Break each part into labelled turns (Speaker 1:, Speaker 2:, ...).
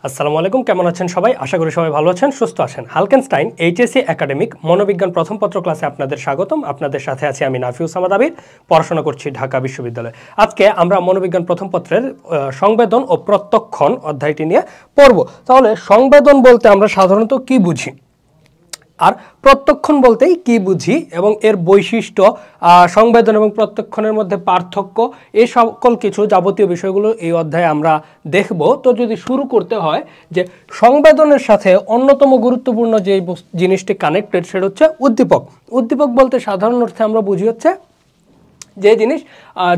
Speaker 1: আসসালামু আলাইকুম, কেমন আছেন সবাই? আশা করি সবাই ভালো আছেন, সুস্থ আছেন। হালকেনস্টাইন এইচএসসি একাডেমিক মনোবিজ্ঞান প্রথম পত্র ক্লাসে আপনাদের স্বাগতম। আপনাদের সাথে আছি আমি নাফিউস আহমদ আবির, পড়াশোনা করছি ঢাকা বিশ্ববিদ্যালয়ে। আজকে আমরা মনোবিজ্ঞান প্রথম পত্রের সংবেদন ও প্রত্যক্ষণ অধ্যায়টি নিয়ে পড়ব। তাহলে সংবেদন বলতে আমরা সাধারণত কি বুঝি, আর প্রত্যক্ষণ বলতেই কি বুঝি, এবং এর বৈশিষ্ট্য, সংবেদন এবং প্রত্যক্ষণের মধ্যে পার্থক্য, এই সকল কিছু যাবতীয় বিষয়গুলো এই অধ্যায়ে আমরা দেখব। তো যদি শুরু করতে হয় যে সংবেদনের সাথে অন্যতম গুরুত্বপূর্ণ যে জিনিসটি কানেক্টেড, সেটা হচ্ছে উদ্দীপক। উদ্দীপক বলতে সাধারণ অর্থে আমরা বুঝি হচ্ছে যে জিনিস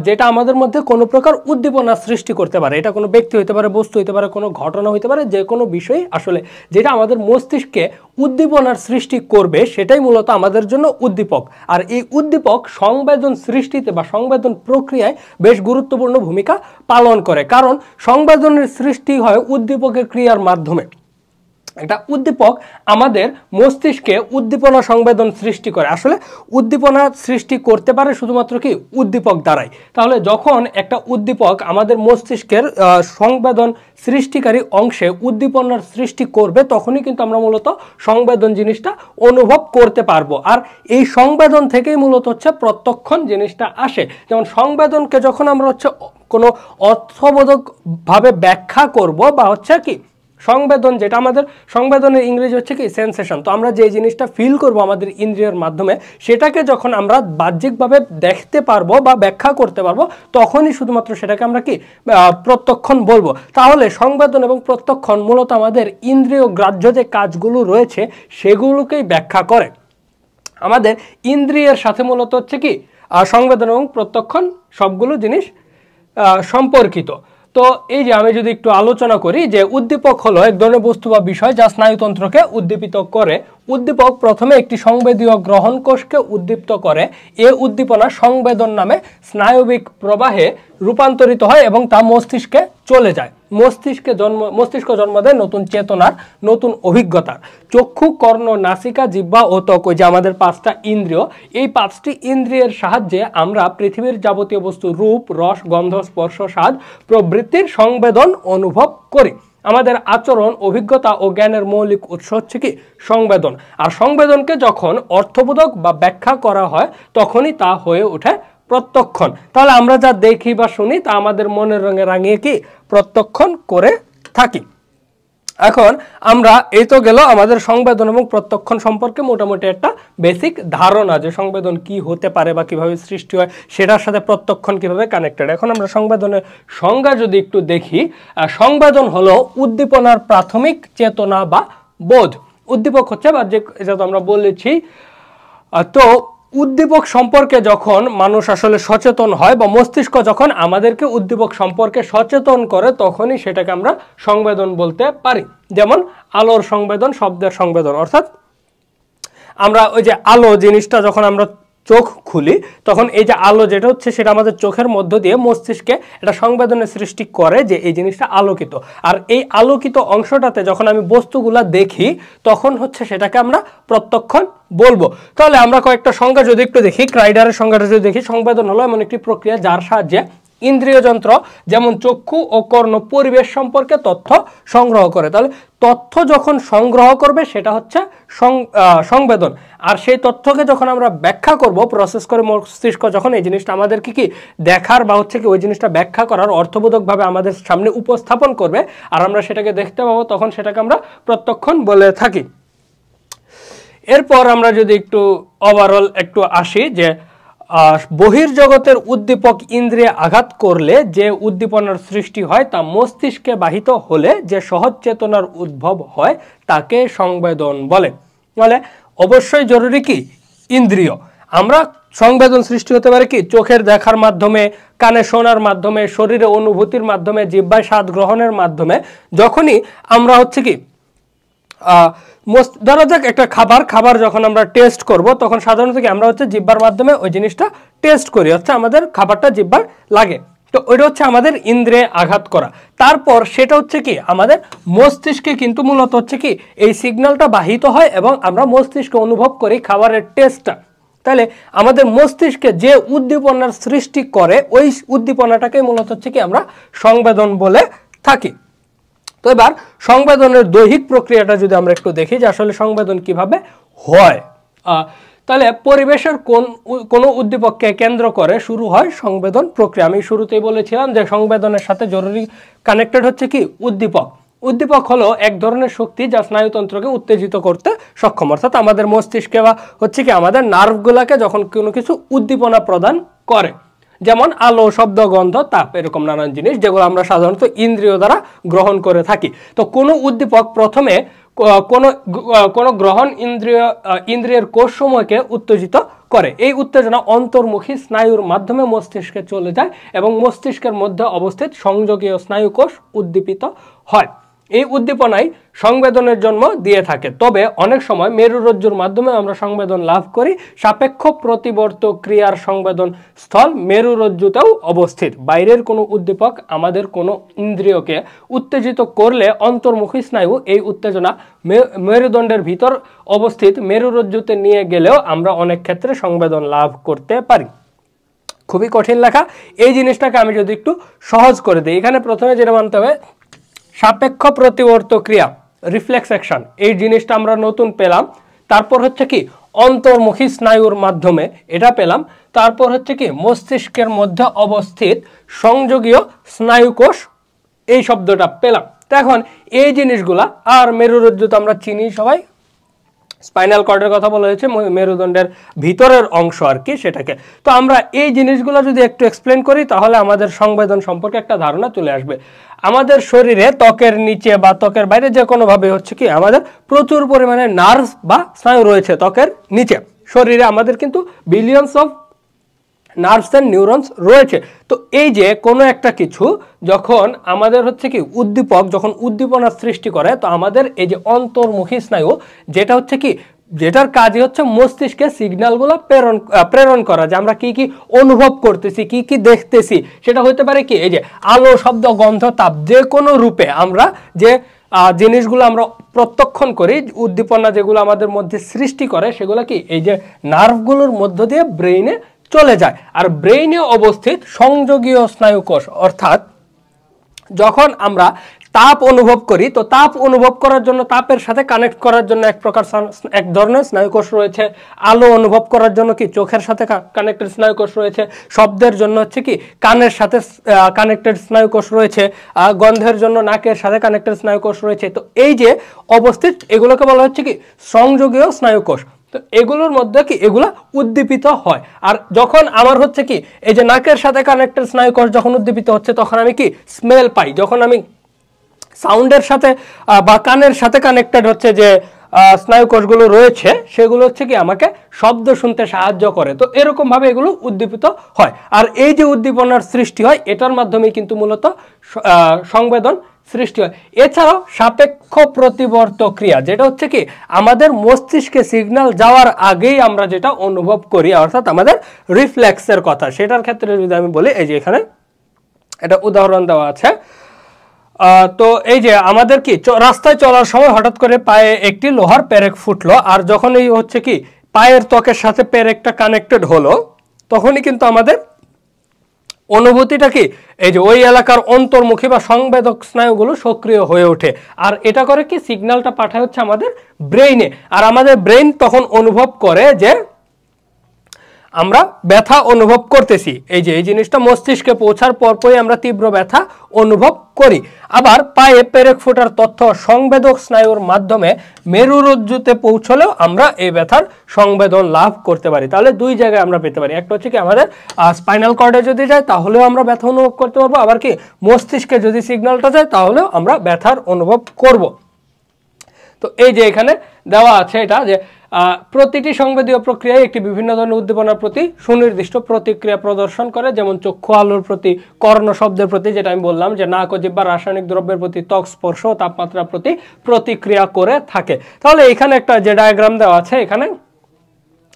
Speaker 1: যেটা আমাদের মধ্যে কোনো প্রকার উদ্দীপনা সৃষ্টি করতে পারে। এটা কোনো ব্যক্তি হতে পারে, বস্তু হতে পারে, কোনো ঘটনা হতে পারে, যে কোনো বিষয় আসলে যেটা আমাদের মস্তিষ্কে উদ্দীপনার সৃষ্টি করবে, সেটাই মূলত আমাদের জন্য উদ্দীপক। আর এই উদ্দীপক সংবেদন সৃষ্টিতে বা সংবেদন প্রক্রিয়ায় বেশ গুরুত্বপূর্ণ ভূমিকা পালন করে, কারণ সংবেদনের সৃষ্টি হয় উদ্দীপকের ক্রিয়ার মাধ্যমে। একটা উদ্দীপক আমাদের মস্তিষ্কে উদ্দীপনা সংবেদন সৃষ্টি করে। আসলে উদ্দীপনা সৃষ্টি করতে পারে শুধুমাত্র কি উদ্দীপক দ্বারাই। তাহলে যখন একটা উদ্দীপক আমাদের মস্তিষ্কের সংবেদন সৃষ্টিকারী অংশে উদ্দীপনার সৃষ্টি করবে, তখনই কিন্তু আমরা মূলত সংবেদন জিনিসটা অনুভব করতে পারবো। আর এই সংবেদন থেকেই মূলত হচ্ছে প্রত্যক্ষণ জিনিসটা আসে। যেমন সংবেদনকে যখন আমরা হচ্ছে কোনো অর্থবোধকভাবে ব্যাখ্যা করব, বা হচ্ছে কি সংবেদন, যেটা আমাদের সংবেদনের ইংরেজি হচ্ছে কি সেন্সেশন। তো আমরা যে জিনিসটা ফিল করব আমাদের ইন্দ্রিয়ের মাধ্যমে, সেটাকে যখন আমরা বাহ্যিকভাবে দেখতে পারবো বা ব্যাখ্যা করতে পারবো, তখনই শুধুমাত্র সেটাকে আমরা কি প্রত্যক্ষণ বলবো। তাহলে সংবেদন এবং প্রত্যক্ষণ মূলত আমাদের ইন্দ্রিয় গ্রাহ্য যে কাজগুলো রয়েছে সেগুলোকেই ব্যাখ্যা করে। আমাদের ইন্দ্রিয়ের সাথে মূলত হচ্ছে কি সংবেদন এবং প্রত্যক্ষণ সবগুলো জিনিস সম্পর্কিত। তো এই যে আমি যদি একটু আলোচনা করি যে উদ্দীপক হলো এক ধরনের বস্তু বা বিষয় যা স্নায়ুতন্ত্রকে উদ্দীপিত করে। উদ্দীপক প্রথমে একটি সংবেদীয় গ্রহণ কোষকে উদ্দীপ্ত করে। এ উদ্দীপনা সংবেদন নামে স্নায়বিক প্রবাহে রূপান্তরিত হয় এবং তা মস্তিষ্কে চলে যায়। মস্তিষ্ক জন্ম দেয় নতুন চেতনার, নতুন অভিজ্ঞতার। চক্ষু, কর্ণ, নাসিকা, জিহ্বা ও ত্বক, যে আমাদের পাঁচটা ইন্দ্রিয়, এই পাঁচটি ইন্দ্রিয়ের সাহায্যে আমরা পৃথিবীর যাবতীয় বস্তু রূপ, রস, গন্ধ, স্পর্শ, স্বাদ প্রভৃতির সংবেদন অনুভব করি। আমাদের আচরণ, অভিজ্ঞতা ও জ্ঞানের মৌলিক উৎস হচ্ছে কি সংবেদন। আর সংবেদনকে যখন অর্থবোধক বা ব্যাখ্যা করা হয়, তখনই তা হয়ে ওঠে প্রত্যক্ষণ। তাহলে আমরা যা দেখি বা শুনি তা আমাদের মনের রঙে রাঙিয়ে কি প্রত্যক্ষণ করে থাকি। এখন আমরা এই তো গেল আমাদের সংবেদন এবং প্রত্যক্ষণ সম্পর্কে মোটামুটি একটা বেসিক ধারণা, যে সংবেদন কি হতে পারে বা কিভাবে সৃষ্টি হয়, সেটার সাথে প্রত্যক্ষণ কিভাবে কানেক্টেড। এখন আমরা সংবেদনের সংজ্ঞা যদি একটু দেখি, সংবেদন হলো উদ্দীপনার প্রাথমিক চেতনা বা বোধ। উদ্দীপক হচ্ছে বা যেটা আমরা বলেছি, তো উদ্দীপক সম্পর্কে যখন মানুষ আসলে সচেতন হয় বা মস্তিষ্ক যখন আমাদেরকে উদ্দীপক সম্পর্কে সচেতন করে, তখনই সেটাকে আমরা সংবেদন বলতে পারি। যেমন আলোর সংবেদন, শব্দের সংবেদন, অর্থাৎ আমরা ওই যে আলো জিনিসটা যখন আমরা চোখ খুলি, তখন এই যে আলো যেটা হচ্ছে সেটা আমাদের চোখের মধ্য দিয়ে মস্তিষ্কে একটা সংবেদনের সৃষ্টি করে যে এই জিনিসটা আলোকিত। আর এই আলোকিত অংশটাতে যখন আমি বস্তুগুলা দেখি, তখন হচ্ছে সেটাকে আমরা প্রত্যক্ষণ বলবো। তাহলে আমরা কয়েকটা সংজ্ঞা যদি একটু দেখি, ক্রাইডারের সংজ্ঞাটা যদি দেখি, সংবেদন হলো এমন একটি প্রক্রিয়া যার সাহায্যে ইন্দ্রিয় যন্ত্র যেমন চক্ষু ও কর্ণ পরিবেশ সম্পর্কে তথ্য সংগ্রহ করে। তাহলে তথ্য যখন সংগ্রহ করবে সেটা হচ্ছে সংবেদন। আর সেই তথ্যকে যখন আমরা ব্যাখ্যা করব, প্রসেস করে মস্তিষ্ক যখন এই জিনিসটা আমাদেরকে কি দেখার বা হচ্ছে কি ওই জিনিসটা ব্যাখ্যা করার অর্থবোধকভাবে আমাদের সামনে উপস্থাপন করবে, আর আমরা সেটাকে দেখতে পাবো, তখন সেটাকে আমরা প্রত্যক্ষণ বলে থাকি। এরপর আমরা যদি একটু ওভারঅল একটু আসি, যে বহির্জগতের উদ্দীপক ইন্দ্রিয়ে আঘাত করলে যে উদ্দীপনার সৃষ্টি হয়, তা মস্তিষ্কে বাহিত হলে যে সহজ চেতনার উদ্ভব হয়, তাকে সংবেদন বলে। বলে অবশ্যই জরুরি কি ইন্দ্রিয়। আমরা সংবেদন সৃষ্টি হতে পারে কি চোখের দেখার মাধ্যমে, কানে শোনার মাধ্যমে, শরীরে অনুভূতির মাধ্যমে, জিহ্বায় স্বাদ গ্রহণের মাধ্যমে। যখনই আমরা হচ্ছে কি ধরা যাক একটা খাবার যখন আমরা টেস্ট করব, তখন সাধারণত কি আমরা হচ্ছে জিহ্বার মাধ্যমে ওই জিনিসটা টেস্ট করি, হচ্ছে আমাদের খাবারটা জিহ্বার লাগে। তো ওইটা হচ্ছে আমাদের ইন্দ্রিয়ে আঘাত করা। তারপর সেটা হচ্ছে কি আমাদের মস্তিষ্কে কিন্তু মূলত হচ্ছে কি এই সিগন্যালটা বাহিত হয় এবং আমরা মস্তিষ্কে অনুভব করি খাবারের টেস্টটা। তাহলে আমাদের মস্তিষ্কে যে উদ্দীপনার সৃষ্টি করে, ওই উদ্দীপনাটাকে মূলত হচ্ছে কি আমরা সংবেদন বলে থাকি। তো এবার সংবেদনের দৈহিক প্রক্রিয়াটা যদি আমরা একটু দেখি যে আসলে সংবেদন কিভাবে হয়, তাহলে পরিবেশের কোন উদ্দীপককে কেন্দ্র করে শুরু হয় সংবেদন প্রক্রিয়া। আমি শুরুতেই বলেছিলাম যে সংবেদনের সাথে জরুরি কানেক্টেড হচ্ছে কি উদ্দীপক। উদ্দীপক হলো এক ধরনের শক্তি যা স্নায়ুতন্ত্রকে উত্তেজিত করতে সক্ষম, অর্থাৎ আমাদের মস্তিষ্কে বা হচ্ছে কি আমাদের নার্ভগুলোকে যখন কোনো কিছু উদ্দীপনা প্রদান করে, যেমন আলো, শব্দ, গন্ধ, তাপ, এরকম নানান জিনিস যেগুলো আমরা সাধারণত ইন্দ্রিয় দ্বারা গ্রহণ করে থাকি। তো কোনো উদ্দীপক প্রথমে কোন গ্রহণ ইন্দ্রিয়ের কোষসমূহকে উত্তেজিত করে। এই উত্তেজনা অন্তর্মুখী স্নায়ুর মাধ্যমে মস্তিষ্কে চলে যায় এবং মস্তিষ্কের মধ্যে অবস্থিত সংযোগীয় স্নায়ুকোষ উদ্দীপিত হয়। এই উদ্দীপনাই সংবেদনের জন্ম দিয়ে থাকে। তবে অনেক সময় মেরুরজ্জুর মাধ্যমে আমরা সংবেদন লাভ করি। সাপেক্ষ প্রতিবর্ত ক্রিয়ার সংবেদন স্থল মেরুরজ্জুতেও অবস্থিত। বাইরের কোনো উদ্দীপক আমাদের কোনো ইন্দ্রিয়কে উত্তেজিত করলে অন্তর্মুখী স্নায়ু এই উত্তেজনা মেরুদণ্ডের ভিতর অবস্থিত মেরুরজ্জুতে নিয়ে গেলেও আমরা অনেক ক্ষেত্রে সংবেদন লাভ করতে পারি। খুবই কঠিন লেখা, এই জিনিসটাকে আমি যদি একটু সহজ করে দিই, এখানে প্রথমে যেটা মানতে হবে সাপেক্ষ প্রতিবর্ত ক্রিয়া, রিফ্লেক্স অ্যাকশন, এই জিনিসটা আমরা নতুন পেলাম। তারপর হচ্ছে কি অন্তর্মুখী স্নায়ুর মাধ্যমে, এটা পেলাম। তারপর হচ্ছে কি মস্তিষ্কের মধ্যে অবস্থিত সংযোগীয় স্নায়ুকোষ, এই শব্দটা পেলাম। তো এখন এই জিনিসগুলা, আর মেরুরজ্জু তো আমরা চিনি সবাই, স্পাইনাল কর্ডের কথা বলা হয়েছে, মেরুদণ্ডের ভিতরের অংশ আর কি সেটাকে। তো আমরা এই জিনিসগুলো যদি একটু এক্সপ্লেন করি তাহলে আমাদের সংবেদন সম্পর্কে একটা ধারণা চলে আসবে। আমাদের শরীরে ত্বকের নিচে বা ত্বকের বাইরে যে কোনোভাবে হচ্ছে কি আমাদের প্রচুর পরিমাণে নার্ভ বা স্নায়ু রয়েছে ত্বকের নিচে। শরীরে আমাদের কিন্তু billions of nerves and neurons রয়েছে। তো এই যে কোনো একটা কিছু যখন আমাদের হচ্ছে কি উদ্দীপক যখন উদ্দীপনার সৃষ্টি করে, তো আমাদের এই যে অন্তর্মুখী স্নায়ু যেটা হচ্ছে কি, যেটার কাজই হচ্ছে মস্তিষ্কে সিগন্যালগুলো প্রেরণ করা, যে আমরা কি কি অনুভব করতেছি, কি কি দেখতেছি, সেটা হতে পারে কি এই যে আলো, শব্দ, গন্ধ, তাপ, যে কোনো রূপে আমরা যে জিনিসগুলো আমরা প্রত্যক্ষণ করি, উদ্দীপনা যেগুলো আমাদের মধ্যে সৃষ্টি করে, সেগুলো কি এই যে নার্ভগুলোর মধ্য দিয়ে ব্রেইনে চলে যায়। আর ব্রেইনে অবস্থিত সংযোগীয় স্নায়ুকোষ, অর্থাৎ যখন আমরা তাপ অনুভব করি, তো তাপ অনুভব করার জন্য, তাপের সাথে কানেক্ট করার জন্য এক ধরনের স্নায়ুকোষ রয়েছে। আলো অনুভব করার জন্য কি চোখের সাথে কানেক্টেড স্নায়ুকোষ রয়েছে। শব্দের জন্য হচ্ছে কি কানের সাথে কানেক্টেড স্নায়ুকোষ রয়েছে। গন্ধের জন্য নাকের সাথে কানেক্টেড স্নায়ুকোষ রয়েছে। তো এই যে অবস্থিত, এগুলোকে বলা হচ্ছে কি সংযোগীয় স্নায়ুকোষ। তো এগুলোর মধ্যে কি এগুলা উদ্দীপিত হয়। আর যখন আমার হচ্ছে কি এই যে নাকের সাথে কানেক্টেড স্নায়ুকোষ যখন উদ্দীপিত হচ্ছে, তখন আমি কি স্মেল পাই। যখন আমি সাউন্ডের সাথে বা কানের সাথে কানেক্টেড হচ্ছে যে স্নায়ুকোষগুলো রয়েছে, সেগুলো হচ্ছে কি আমাকে শব্দ শুনতে সাহায্য করে। তো এরকম ভাবে এগুলো উদ্দীপিত হয়। আর এই যে উদ্দীপনার সৃষ্টি হয়, এটার মাধ্যমে কিন্তু মূলত সংবেদন সৃষ্টি হয়। এছাড়াও সাপেক্ষ প্রতিবর্ত ক্রিয়া, যেটা হচ্ছে কি আমাদের মস্তিষ্কে সিগন্যাল যাওয়ার আগেই আমরা যেটা অনুভব করি, অর্থাৎ আমাদের রিফ্লেক্সের কথা, সেটার ক্ষেত্রে যদি আমি বলি, এই যে এখানে এটা উদাহরণ দেওয়া আছে। তো এই যে আমাদের কি রাস্তায় চলার সময় হঠাৎ করে পায়ে একটি লোহার পেরেক ফুটলো, আর যখন এই হচ্ছে কি পায়ের ত্বকের সাথে পেরেকটা কানেক্টেড হলো, তখনই কিন্তু আমাদের অনুভূতিটা কি এই যে ওই এলাকার অন্তর্মুখী বা সংবেদক স্নায়ুগুলো সক্রিয় হয়ে ওঠে। আর এটা করে কি সিগন্যালটা পাঠায় হচ্ছে আমাদের ব্রেইনে। আর আমাদের ব্রেইন তখন অনুভব করে যে আমরা ব্যথা অনুভব করতেছি। এই যে এই জিনিসটা মস্তিষ্কে পৌঁছার পরপরই আমরা তীব্র ব্যথা অনুভব করি। আবার পায়ে পেরেক ফোটার তথ্য সংবেদক স্নায়ুর মাধ্যমে মেরুরজ্জুতে পৌঁছলেও আমরা এই ব্যথার সংবেদন লাভ করতে পারি। তাহলে দুই জায়গায় আমরা পেতে পারি। একটা হচ্ছে কি আমাদের স্পাইনাল কর্ডে যদি যায় তাহলেও আমরা ব্যথা অনুভব করতে পারবো, আবার কি মস্তিষ্কে যদি সিগন্যালটা যায় তাহলেও আমরা ব্যথার অনুভব করব। তো এই যে এখানে দেওয়া আছে এটা যে প্রতিটি সংবেদীয় প্রক্রিয়ায় একটি বিভিন্ন ধরনের উদ্দীপনার প্রতি সুনির্দিষ্ট প্রতিক্রিয়া প্রদর্শন করে, যেমন চক্ষু আলোর প্রতি, কর্ণ শব্দের প্রতি, যেটা আমি বললাম যে নাক ও জিহ্বা রাসায়নিক দ্রব্যের প্রতি, ত্বক স্পর্শ ও তাপমাত্রার প্রতি প্রতিক্রিয়া করে থাকে। তাহলে এখানে একটা যে ডায়াগ্রাম দেওয়া আছে এখানে,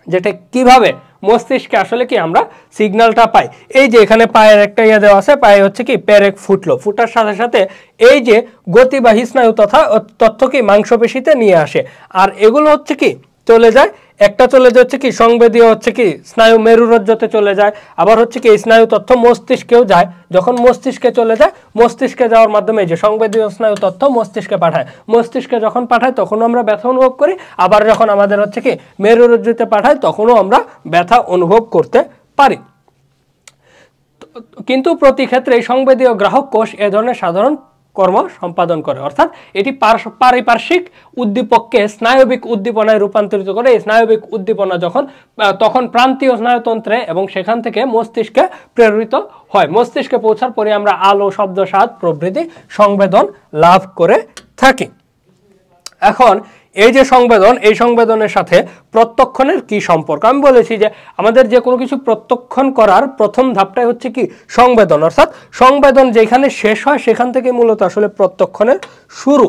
Speaker 1: যেটা কিভাবে মস্তিষ্কে আসলে কি আমরা সিগন্যালটা পাই। এই যে এখানে পায়ের একটা ইয়ে দেওয়া আছে, পায়ে হচ্ছে কি পেরেক ফুটলো, ফুটার সাথে সাথে এই যে গতিবাহী স্নায়ু তথা তথ্য কি মাংসপেশিতে নিয়ে আসে, আর এগুলো হচ্ছে কি চলে যায় একটা চলে যাচ্ছে কি সংবেদীয় হচ্ছে কি স্নায়ু মেরুরজ্জতে চলে যায়, আবার হচ্ছে কি স্নায়ু তথ্য মস্তিষ্কেও যায়। যখন মস্তিষ্কে চলে যায়, মস্তিষ্কে যাওয়ার মাধ্যমে যে সংবেদীয় স্নায়ু তথ্য মস্তিষ্কে পাঠায়, মস্তিষ্কে যখন পাঠায় তখনও আমরা ব্যথা অনুভব করি, আবার যখন আমাদের হচ্ছে কি মেরুরজ্জুতে পাঠায় তখনও আমরা ব্যথা অনুভব করতে পারি। কিন্তু প্রতি ক্ষেত্রে সংবেদীয় গ্রাহক কোষ এ ধরনের সাধারণ কর্ম সম্পাদন করে, অর্থাৎ এটি পারিপার্শ্বিক উদ্দীপককে স্নায়বিক উদ্দীপনায় রূপান্তরিত করে। এই স্নায়বিক উদ্দীপনা তখন প্রান্তীয় স্নায়ুতন্ত্রে এবং সেখান থেকে মস্তিষ্কে প্রেরিত হয়। মস্তিষ্কে পৌঁছার পরে আমরা আলো, শব্দ, স্বাদ প্রভৃতি সংবেদন লাভ করে থাকি। এখন এই যে সংবেদন, এই সংবেদনের সাথে প্রত্যক্ষণের কি সম্পর্ক? আমি বলেছি যে আমাদের যে কোনো কিছু প্রত্যক্ষণ করার প্রথম ধাপটাই হচ্ছে কি সংবেদন, অর্থাৎ সংবেদন যেখানে শেষ হয় সেখান থেকে মূলত আসলে প্রত্যক্ষণের শুরু।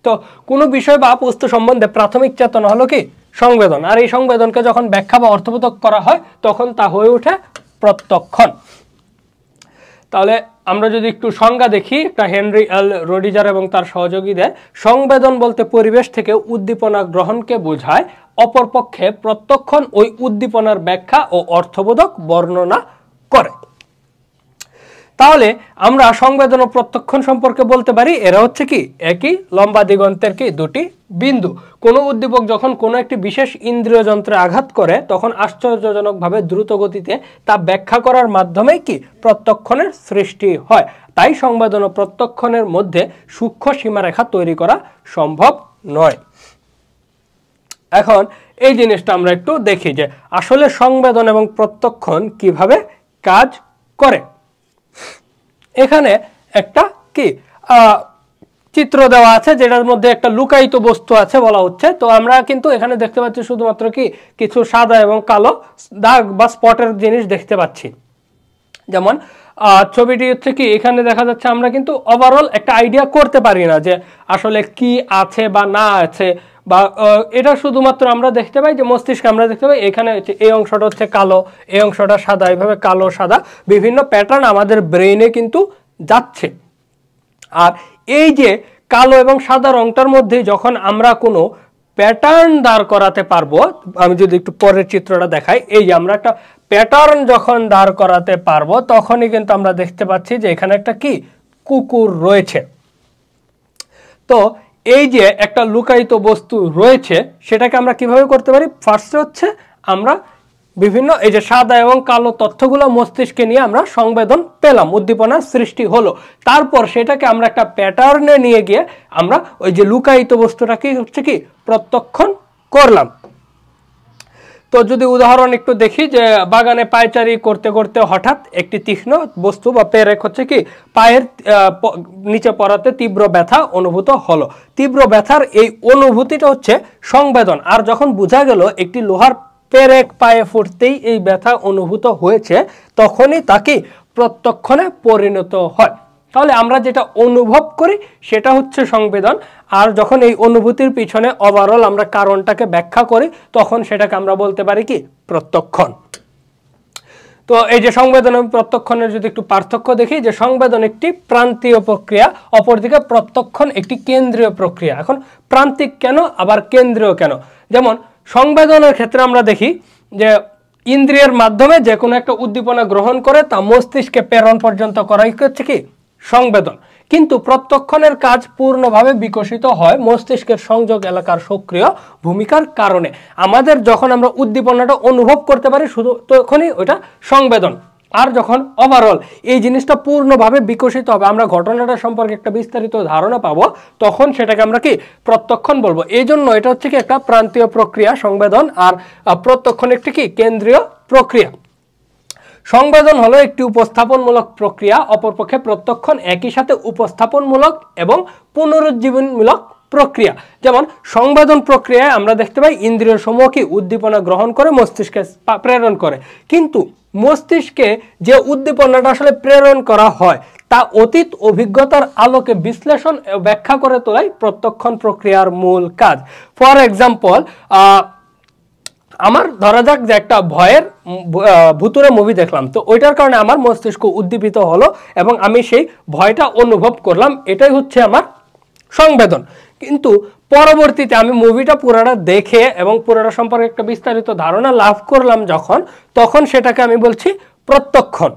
Speaker 1: তো কোনো বিষয় বা বস্তু সম্বন্ধে প্রাথমিক চেতনা হলো কি সংবেদন, আর এই সংবেদনকে যখন ব্যাখ্যা বা অর্থবোধক করা হয় তখন তা হয়ে ওঠে প্রত্যক্ষণ। তাহলে আমরা যদি একটু সংজ্ঞা দেখি, একটা হেনরি এল রোডিজার এবং তার সহযোগীদের, সংবেদন বলতে পরিবেশ থেকে উদ্দীপনা গ্রহণকে বোঝায়, অপরপক্ষে প্রত্যক্ষণ ওই উদ্দীপনার ব্যাখ্যা ও অর্থবোধক বর্ণনা করে। তাহলে আমরা সংবেদন ও প্রত্যক্ষণ সম্পর্কে বলতে পারি এরা হচ্ছে কি একই লম্বা দিগন্তের কি দুটি বিন্দু। কোনো উদ্দীপক যখন কোনো একটি বিশেষ ইন্দ্রিয় যন্ত্রে আঘাত করে তখন আশ্চর্যজনকভাবে দ্রুত গতিতে তা ব্যাখ্যা করার মাধ্যমে কি প্রত্যক্ষণের সৃষ্টি হয়। তাই সংবেদন ও প্রত্যক্ষণের মধ্যে সূক্ষ্ম সীমারেখা তৈরি করা সম্ভব নয়। এখন এই জিনিসটা আমরা একটু দেখি যে আসলে সংবেদন এবং প্রত্যক্ষণ কিভাবে কাজ করে। এখানে একটা কি চিত্র দেওয়া আছে যেটার মধ্যে একটা লুকায়িত বস্তু আছে বলা হচ্ছে। তো আমরা কিন্তু এখানে দেখতে পাচ্ছি শুধুমাত্র কি কিছু সাদা এবং কালো দাগ বা স্পটের জিনিস দেখতে পাচ্ছি। যেমন ছবিটি হচ্ছে কি এখানে দেখা যাচ্ছে আমরা কিন্তু ওভারঅল একটা আইডিয়া করতে পারি না যে আসলে কি আছে বা না আছে, বা এটা শুধুমাত্র আমরা দেখতে পাই যে মস্তিষ্কে আমরা দেখতে পাই এখানে এই অংশটা হচ্ছে কালো, এই অংশটা সাদা, এইভাবে কালো সাদা বিভিন্ন প্যাটার্ন আমাদের ব্রেইনে কিন্তু যাচ্ছে। আর এই যে কালো এবং সাদা রংটার মধ্যে যখন আমরা কোনো প্যাটার্ন দাঁড় করাতে পারবো, আমি যদি একটু পরের চিত্রটা দেখাই, এই যে আমরা একটা প্যাটার্ন যখন দাঁড় করাতে পারবো তখনই কিন্তু আমরা দেখতে পাচ্ছি যে এখানে একটা কি কুকুর রয়েছে। তো এই যে একটা লুকায়িত বস্তু রয়েছে সেটাকে আমরা কিভাবে করতে পারি? ফার্স্টে হচ্ছে আমরা বিভিন্ন এই যে সাদা এবং কালো তথ্যগুলো মস্তিষ্কে নিয়ে আমরা সংবেদন পেলাম, উদ্দীপনার সৃষ্টি হলো। তারপর সেটাকে আমরা একটা প্যাটার্নে নিয়ে গিয়ে আমরা ওই যে লুকায়িত বস্তুটাকে হচ্ছে কি প্রত্যক্ষণ করলাম। তো যদি উদাহরণ একটু দেখি যে বাগানে পায়চারি করতে করতে হঠাৎ একটি তীক্ষ্ণ বস্তু বা পেরেক হচ্ছে কি পায়ের নিচে পড়াতে তীব্র ব্যথা অনুভূত হলো। তীব্র ব্যথার এই অনুভূতিটা হচ্ছে সংবেদন। আর যখন বোঝা গেল একটি লোহার পেরেক পায়ে ফুটতেই এই ব্যথা অনুভূত হয়েছে তখনই তাকে প্রত্যক্ষণে পরিণত হয়। তাহলে আমরা যেটা অনুভব করি সেটা হচ্ছে সংবেদন, আর যখন এই অনুভূতির পিছনে ওভারঅল আমরা কারণটাকে ব্যাখ্যা করি তখন সেটাকে আমরা বলতে পারি কি প্রত্যক্ষণ। তো এই যে সংবেদন এবং প্রত্যক্ষণের যদি একটু পার্থক্য দেখি, যে সংবেদন একটি প্রান্তীয় প্রক্রিয়া, অপরদিকে প্রত্যক্ষণ একটি কেন্দ্রীয় প্রক্রিয়া। এখন প্রান্তিক কেন আবার কেন্দ্রীয় কেন? যেমন সংবেদনের ক্ষেত্রে আমরা দেখি যে ইন্দ্রিয়ের মাধ্যমে যে কোনো একটা উদ্দীপনা গ্রহণ করে তা মস্তিষ্কে প্রেরণ পর্যন্ত করাই হচ্ছে কি সংবেদন। কিন্তু প্রত্যক্ষণের কাজ পূর্ণভাবে বিকশিত হয় মস্তিষ্কের সংযোগ এলাকার সক্রিয় ভূমিকার কারণে। আমাদের যখন আমরা উদ্দীপনাটা অনুভব করতে পারি শুধু তখনই ওটা সংবেদন। আর যখন ওভারঅল এই জিনিসটা পূর্ণভাবে বিকশিত হবে, আমরা ঘটনাটা সম্পর্কে একটা বিস্তারিত ধারণা পাবো, তখন সেটাকে আমরা কি প্রত্যক্ষণ বলবো। এই জন্য এটা হচ্ছে কি একটা প্রান্তীয় প্রক্রিয়া সংবেদন, আর প্রত্যক্ষণ একটি কি কেন্দ্রীয় প্রক্রিয়া। সংবেদন হলো একটি উপস্থাপনমূলক প্রক্রিয়া, অপরপক্ষে প্রত্যক্ষণ একই সাথে উপস্থাপনমূলক এবং পুনরুজ্জীবনমূলক প্রক্রিয়া। যেমন সংবেদন প্রক্রিয়ায় আমরা দেখতে পাই ইন্দ্রিয় সমূহ কি উদ্দীপনা গ্রহণ করে মস্তিষ্কে প্রেরণ করে, কিন্তু মস্তিষ্কে যে উদ্দীপনাটা আসলে প্রেরণ করা হয় তা অতীত অভিজ্ঞতার আলোকে বিশ্লেষণ ও ব্যাখ্যা করে তোলাই প্রত্যক্ষণ প্রক্রিয়ার মূল কাজ। ফর এক্সাম্পল, আমার ধরা যাক যে একটা ভয়ের ভুতুরে মুভি দেখলাম, তো ওইটার কারণে আমার মস্তিষ্ক উদ্দীপিত হলো এবং আমি সেই ভয়টা অনুভব করলাম, এটাই হচ্ছে আমার সংবেদন। কিন্তু পরবর্তীতে আমি মুভিটা পুরোটা দেখে এবং পুরোটা সম্পর্কে একটা বিস্তারিত ধারণা লাভ করলাম যখন, তখন সেটাকে আমি বলছি প্রত্যক্ষণ।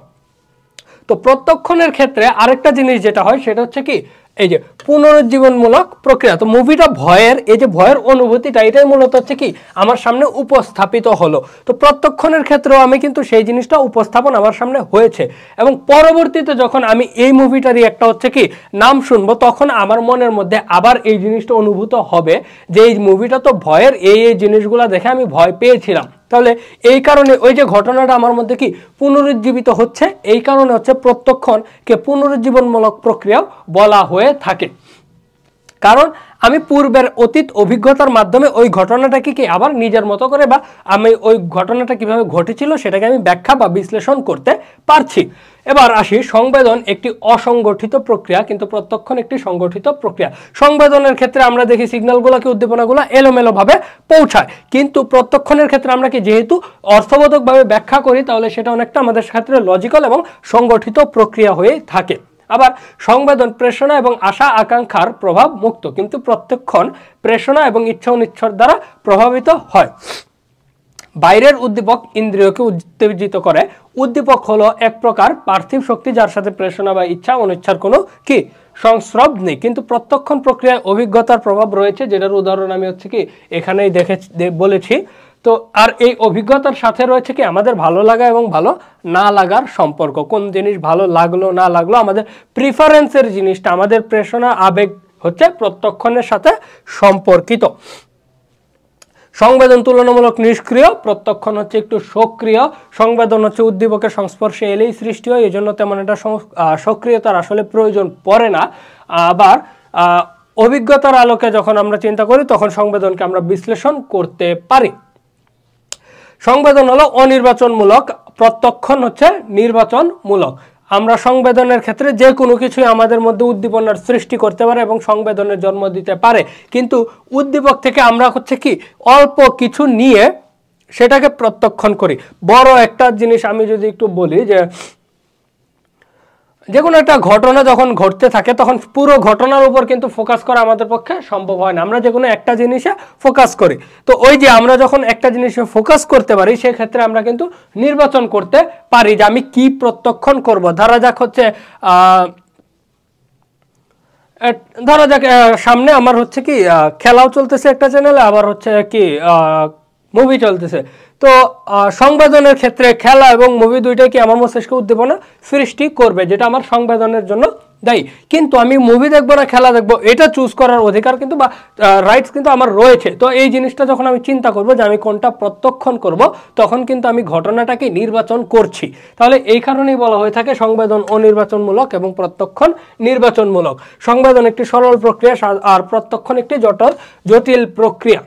Speaker 1: তো প্রত্যক্ষণের ক্ষেত্রে আরেকটা জিনিস যেটা হয় সেটা হচ্ছে কি, এই যে পুনরুজ্জীবনমূলক প্রক্রিয়া। তো মুভিটা ভয়ের, এই যে ভয়ের অনুভূতিটা, এটাই মূলত হচ্ছে কি আমার সামনে উপস্থাপিত হলো। তো প্রত্যক্ষণের ক্ষেত্রেও আমি কিন্তু সেই জিনিসটা উপস্থাপন আমার সামনে হয়েছে, এবং পরবর্তীতে যখন আমি এই মুভিটারই একটা হচ্ছে কি নাম শুনবো, তখন আমার মনের মধ্যে আবার এই জিনিসটা অনুভূত হবে যে এই মুভিটা তো ভয়ের, এই জিনিসগুলো দেখে আমি ভয় পেয়েছিলাম। তাহলে এই কারণে ওই যে ঘটনাটা আমার মধ্যে কি পুনরুজ্জীবিত হচ্ছে, এই কারণে হচ্ছে প্রত্যক্ষণকে পুনরুজ্জীবনমূলক প্রক্রিয়া বলা হয়ে থাকে। কারণ আমি পূর্বের অতীত অভিজ্ঞতার মাধ্যমে ওই ঘটনাটাকে কি আবার নিজের মতো করে, বা আমি ওই ঘটনাটা কিভাবে ঘটেছিল সেটাকে আমি ব্যাখ্যা বা বিশ্লেষণ করতে পারছি। এবার আসি, সংবেদন একটি অসংগঠিত প্রক্রিয়া, কিন্তু প্রত্যক্ষণ একটি সংগঠিত প্রক্রিয়া। সংবেদনের ক্ষেত্রে আমরা দেখি সিগন্যালগুলোকে, উদ্দীপনাগুলো এলোমেলোভাবে পৌঁছায়, কিন্তু প্রত্যক্ষণের ক্ষেত্রে আমরা কি যেহেতু অর্থবোধকভাবে ব্যাখ্যা করি, তাহলে সেটা অনেকটা আমাদের ক্ষেত্রে লজিক্যাল এবং সংগঠিত প্রক্রিয়া হয়ে থাকে। আবার সংবেদন প্রেষণা এবং আশা আকাঙ্ক্ষার প্রভাব মুক্ত, কিন্তু প্রত্যক্ষণ প্রেষণা এবং ইচ্ছা অনিচ্ছার দ্বারা প্রভাবিত হয়। বাইরের উদ্দীপক ইন্দ্রিয়কে উত্তেজিত করে। উদ্দীপক হলো এক প্রকার পার্থিব শক্তি, যার সাথে প্রেষণা বা ইচ্ছা অনিচ্ছার কোনো কি সংস্রব নেই, কিন্তু প্রত্যক্ষণ প্রক্রিয়ায় অভিজ্ঞতার প্রভাব রয়েছে, যেটার উদাহরণ আমি হচ্ছে কি এখানেই বলেছি। তো আর এই অভিজ্ঞতার সাথে রয়েছে কি আমাদের ভালো লাগা এবং ভালো না লাগার সম্পর্ক। কোন জিনিস ভালো লাগলো না লাগলো, আমাদের প্রিফারেন্সের জিনিসটা, আমাদের প্রেষণা আবেগ হচ্ছে প্রত্যক্ষণের সাথে সম্পর্কিত। সংবেদন তুলনামূলক নিষ্ক্রিয়, প্রত্যক্ষণ হচ্ছে একটু সক্রিয়। সংবেদন হচ্ছে উদ্দীপকের সংস্পর্শে এলেই সৃষ্টি হয়, এই জন্য তেমন একটা সক্রিয়তার আসলে প্রয়োজন পড়ে না। আবার অভিজ্ঞতার আলোকে যখন আমরা চিন্তা করি, তখন সংবেদনকে আমরা বিশ্লেষণ করতে পারি। সংবেদন হলো অনির্বাচনমূলক, প্রত্যক্ষণ হচ্ছে নির্বাচনমূলক। আমরা সংবেদনের ক্ষেত্রে যে কোনো কিছুই আমাদের মধ্যে উদ্দীপনার সৃষ্টি করতে পারে এবং সংবেদনের জন্ম দিতে পারে, কিন্তু উদ্দীপক থেকে আমরা হচ্ছে কি অল্প কিছু নিয়ে সেটাকে প্রত্যক্ষণ করি। বড় একটা জিনিস আমি যদি একটু বলি, যে কোনো একটা ঘটনা যখন ঘটতে থাকে, তখন পুরো ঘটনার উপর কিন্তু ফোকাস করা আমাদের পক্ষে সম্ভব হয় না, আমরা যে কোনো একটা জিনিসে ফোকাস করি। তো ওই যে আমরা যখন একটা জিনিসে ফোকাস করতে পারি, সেক্ষেত্রে আমরা কিন্তু নির্বাচন করতে পারি যে আমি কি প্রত্যক্ষণ করব। ধরা যাক হচ্ছে সামনে আমার হচ্ছে কি খেলাও চলতেছে একটা চ্যানেলে, আবার হচ্ছে কি মুভি চলতেছে। তো সংবেদনের ক্ষেত্রে খেলা এবং মুভি দুইটাই কি আমার মস্তিষ্কে উদ্দীপনা সৃষ্টি করবে, যেটা আমার সংবেদনের জন্য দায়ী। কিন্তু আমি মুভি দেখবো না খেলা দেখবো, এটা চুজ করার অধিকার কিন্তু বা রাইটস কিন্তু আমার রয়েছে। তো এই জিনিসটা যখন আমি চিন্তা করবো যে আমি কোনটা প্রত্যক্ষণ করব, তখন কিন্তু আমি ঘটনাটাকে নির্বাচন করছি। তাহলে এই কারণেই বলা হয়ে থাকে সংবেদন অনির্বাচনমূলক এবং প্রত্যক্ষণ নির্বাচনমূলক। সংবেদন একটি সরল প্রক্রিয়া আর প্রত্যক্ষণ একটি জটিল প্রক্রিয়া।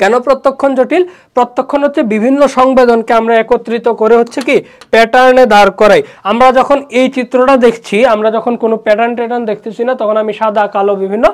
Speaker 1: কেন প্রত্যক্ষণ জটিল? প্রত্যক্ষণ হচ্ছে বিভিন্ন সংবেদনকে আমরা একত্রিত করে হচ্ছে কি প্যাটার্নে দাঁড় করাই। আমরা যখন এই চিত্রটা দেখছি, আমরা যখন কোনো প্যাটার্ন দেখতেছি না, তখন আমি সাদা কালো বিভিন্ন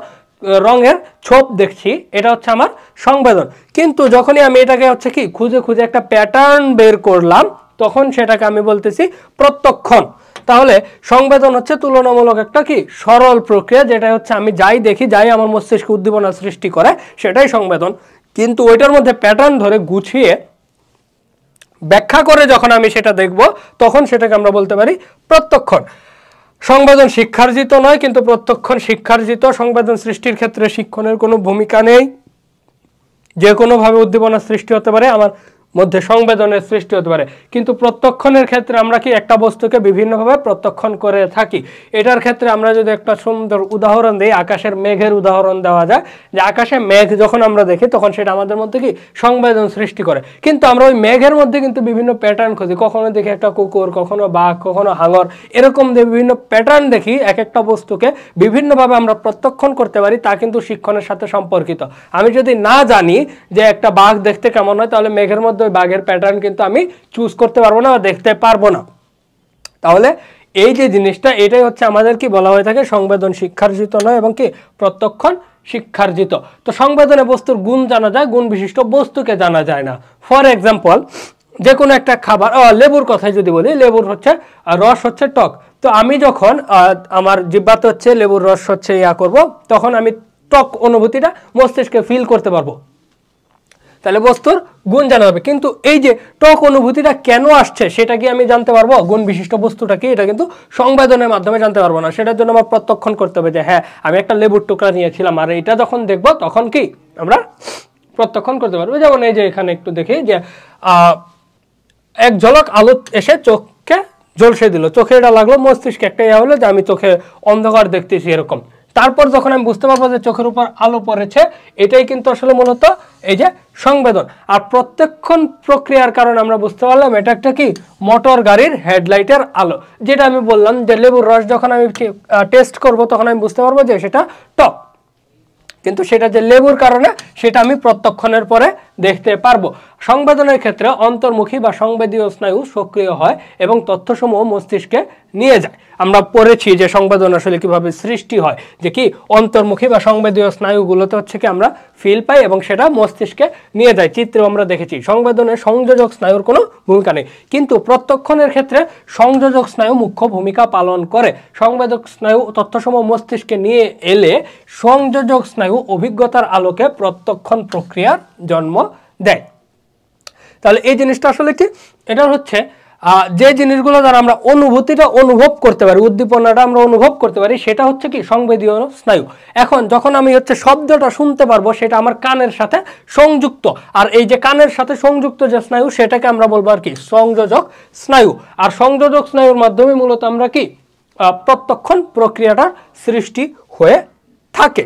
Speaker 1: রঙের ছোপ দেখছি, এটা হচ্ছে আমার সংবেদন। কিন্তু যখনই আমি এটাকে হচ্ছে কি খুঁজে খুঁজে একটা প্যাটার্ন বের করলাম, তখন সেটাকে আমি বলতেছি প্রত্যক্ষণ। তাহলে সংবেদন হচ্ছে তুলনামূলক একটা কি সরল প্রক্রিয়া, যেটা হচ্ছে আমি যাই দেখি, যাই আমার মস্তিষ্কে উদ্দীপনা সৃষ্টি করে, সেটাই সংবেদন। কিন্তু ওইটার মধ্যে প্যাটার্ন ধরে গুছিয়ে ব্যাখ্যা করে যখন আমি সেটা দেখব, তখন সেটাকে আমরা বলতে পারি প্রত্যক্ষণ। সংবেদন শিক্ষার্জিত নয়, কিন্তু প্রত্যক্ষণ শিক্ষার্জিত। সংবেদন সৃষ্টির ক্ষেত্রে শিক্ষণের কোনো ভূমিকা নেই, যে কোনোভাবে উদ্দীপনা সৃষ্টি হতে পারে, আমার মধ্যে সংবেদনের সৃষ্টি হতে পারে। কিন্তু প্রত্যক্ষণের ক্ষেত্রে আমরা কি একটা বস্তুকে বিভিন্নভাবে প্রত্যক্ষণ করে থাকি। এটার ক্ষেত্রে আমরা যদি একটা সুন্দর উদাহরণ দিই, আকাশের মেঘের উদাহরণ দেওয়া যায়, যে আকাশে মেঘ যখন আমরা দেখি, তখন সেটা আমাদের মধ্যে কি সংবেদন সৃষ্টি করে। কিন্তু আমরা ওই মেঘের মধ্যে কিন্তু বিভিন্ন প্যাটার্ন খুঁজি, কখনো দেখি একটা কুকুর, কখনো বাঘ, কখনো হাঙর, এরকম যে বিভিন্ন প্যাটার্ন দেখি, এক একটা বস্তুকে বিভিন্নভাবে আমরা প্রত্যক্ষণ করতে পারি, তা কিন্তু শিক্ষণের সাথে সম্পর্কিত। আমি যদি না জানি যে একটা বাঘ দেখতে কেমন হয়, তাহলে মেঘের মধ্যে ওই বাঘের প্যাটার্ন কিন্তু আমি চুজ করতে পারবো না বা দেখতে পারবো না। তাহলে এই যে জিনিসটা, এটাই হচ্ছে আমাদের কি বলা হয়ে থাকে সংবেদন শিক্ষার্জিত নয় এবং কি প্রত্যক্ষণ শিক্ষার্জিত। তো সংবেদনে বস্তুর গুণ জানা যায়, গুণ বিশিষ্ট বস্তুকে জানা যায় না। ফর এক্সাম্পল, যে কোনো একটা খাবার, লেবুর কথাই যদি বলি, লেবুর হচ্ছে রস হচ্ছে টক। তো আমি যখন আমার জিহ্বাতে হচ্ছে লেবুর রস হচ্ছে করব, তখন আমি টক অনুভূতিটা মস্তিষ্কে ফিল করতে পারবো, তাহলে বস্তুর গুণ জানা যাবে। কিন্তু এই যে টক অনুভূতিটা কেন আসছে সেটা কি আমি জানতে পারবো? গুণ বিশিষ্ট বস্তুটা কি এটা কিন্তু সংবেদনের মাধ্যমে জানতে পারবো না। সেটার জন্য আমার প্রত্যক্ষণ করতে হবে যে হ্যাঁ আমি একটা লেবুর টুকরা নিয়েছিলাম, আর এটা যখন দেখবো তখন কি আমরা প্রত্যক্ষণ করতে পারবো। যেমন এই যে এখানে একটু দেখি যে এক ঝলক আলো এসে চোখকে ঝলসে দিল, চোখে এটা লাগলো, মস্তিষ্কে একটা ইয়া হলো যে আমি চোখে অন্ধকার দেখতেছি এরকম। তারপর যখন আমি বুঝতে পারবো যে চোখের উপর আলো পড়েছে, এটাই কিন্তু আসলে মূলত এই যে সংবেদন। আর প্রত্যক্ষণ প্রক্রিয়ার কারণে আমরা বুঝতে পারলাম এটা একটা কি মোটর গাড়ির হেডলাইটের আলো, যেটা আমি বললাম যে লেবুর রস যখন আমি টেস্ট করব তখন আমি বুঝতে পারবো যে সেটা টক, কিন্তু সেটা যে লেবুর কারণে সেটা আমি প্রত্যক্ষণের পরে দেখতে পারবো। সংবেদনের ক্ষেত্রে অন্তর্মুখী বা সংবেদীয় স্নায়ু সক্রিয় হয় এবং তথ্যসমূহ মস্তিষ্কে নিয়ে যায়। আমরা পড়েছি যে সংবেদন আসলে কিভাবে সৃষ্টি হয়, যে কি অন্তর্মুখী বা সংবেদীয় স্নায়ুগুলোতে হচ্ছে কি আমরা ফিল পাই এবং সেটা মস্তিষ্কে নিয়ে যায়। চিত্রে আমরা দেখেছি সংবেদনে সংযোজক স্নায়ুর কোনো ভূমিকা নেই, কিন্তু প্রত্যক্ষণের ক্ষেত্রে সংযোজক স্নায়ু মুখ্য ভূমিকা পালন করে। সংবেদক স্নায়ু তথ্যসমূহ মস্তিষ্কে নিয়ে এলে সংযোজক স্নায়ু অভিজ্ঞতার আলোকে প্রত্যক্ষণ প্রক্রিয়ার জন্ম দেয়। তাহলে এই জিনিসটা আসলে কি, এটা হচ্ছে যে জিনিসগুলো দ্বারা আমরা অনুভূতিটা অনুভব করতে পারি, উদ্দীপনাটা আমরা অনুভব করতে পারি, সেটা হচ্ছে কি সংবেদীয় স্নায়ু। এখন যখন আমি হচ্ছে শব্দটা শুনতে পারবো সেটা আমার কানের সাথে সংযুক্ত, আর এই যে কানের সাথে সংযুক্ত যে স্নায়ু সেটাকে আমরা বলবো আর কি সংযোজক স্নায়ু। আর সংযোজক স্নায়ুর মাধ্যমে মূলত আমরা কি প্রত্যক্ষণ প্রক্রিয়াটার সৃষ্টি হয়ে থাকে।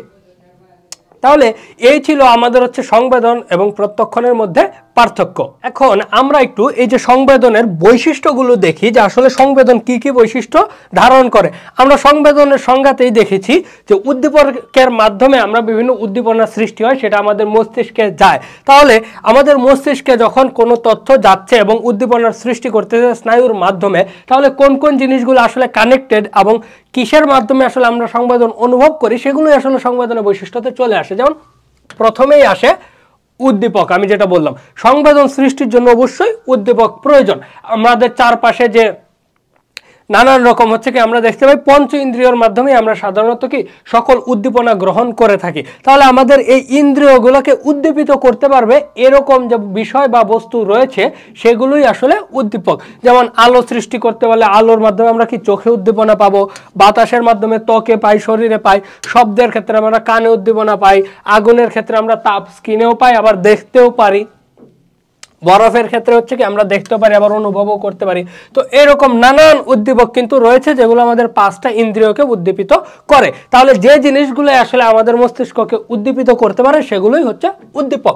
Speaker 1: তাহলে এই ছিল আমাদের হচ্ছে সংবেদন এবং প্রত্যক্ষণের মধ্যে পার্থক্য। এখন আমরা একটু এই যে সংবেদনের বৈশিষ্ট্যগুলো দেখি যে আসলে সংবেদন কি কি বৈশিষ্ট্য ধারণ করে। আমরা সংবেদনের সংজ্ঞাতেই দেখেছি যে উদ্দীপকের মাধ্যমে আমরা বিভিন্ন উদ্দীপনার সৃষ্টি হয়, সেটা আমাদের মস্তিষ্কে যায়। তাহলে আমাদের মস্তিষ্কে যখন কোনো তথ্য যাচ্ছে এবং উদ্দীপনার সৃষ্টি করতেছে স্নায়ুর মাধ্যমে, তাহলে কোন কোন জিনিসগুলো আসলে কানেক্টেড এবং কিসের মাধ্যমে আসলে আমরা সংবেদন অনুভব করি সেগুলোই আসলে সংবেদনের বৈশিষ্ট্যতে চলে আসে। যেমন প্রথমেই আসে উদ্দীপক। আমি যেটা বললাম সংবেদন সৃষ্টির জন্য অবশ্যই উদ্দীপক প্রয়োজন। আমাদের চারপাশে যে নানান রকম হচ্ছে কি আমরা দেখতে পাই পঞ্চ ইন্দ্রিয়র মাধ্যমে আমরা সাধারণত কি সকল উদ্দীপনা গ্রহণ করে থাকি। তাহলে আমাদের এই ইন্দ্রিয়গুলোকে উদ্দীপিত করতে পারবে এরকম যে বিষয় বা বস্তু রয়েছে সেগুলোই আসলে উদ্দীপক। যেমন আলো সৃষ্টি করতে পারলে আলোর মাধ্যমে আমরা কি চোখে উদ্দীপনা পাবো, বাতাসের মাধ্যমে ত্বকে পাই, শরীরে পাই, শব্দের ক্ষেত্রে আমরা কানে উদ্দীপনা পাই, আগুনের ক্ষেত্রে আমরা তাপ স্কিনেও পাই আবার দেখতেও পারি, বরফের ক্ষেত্রে হচ্ছে কি আমরা দেখতে পারি আবার অনুভবও করতে পারি। তো এরকম নানান উদ্দীপক কিন্তু রয়েছে যেগুলো আমাদের পাঁচটা ইন্দ্রিয়কে উদ্দীপিত করে। তাহলে যে জিনিসগুলো আসলে আমাদের মস্তিষ্ককে উদ্দীপিত করতে পারে সেগুলোই হচ্ছে উদ্দীপক।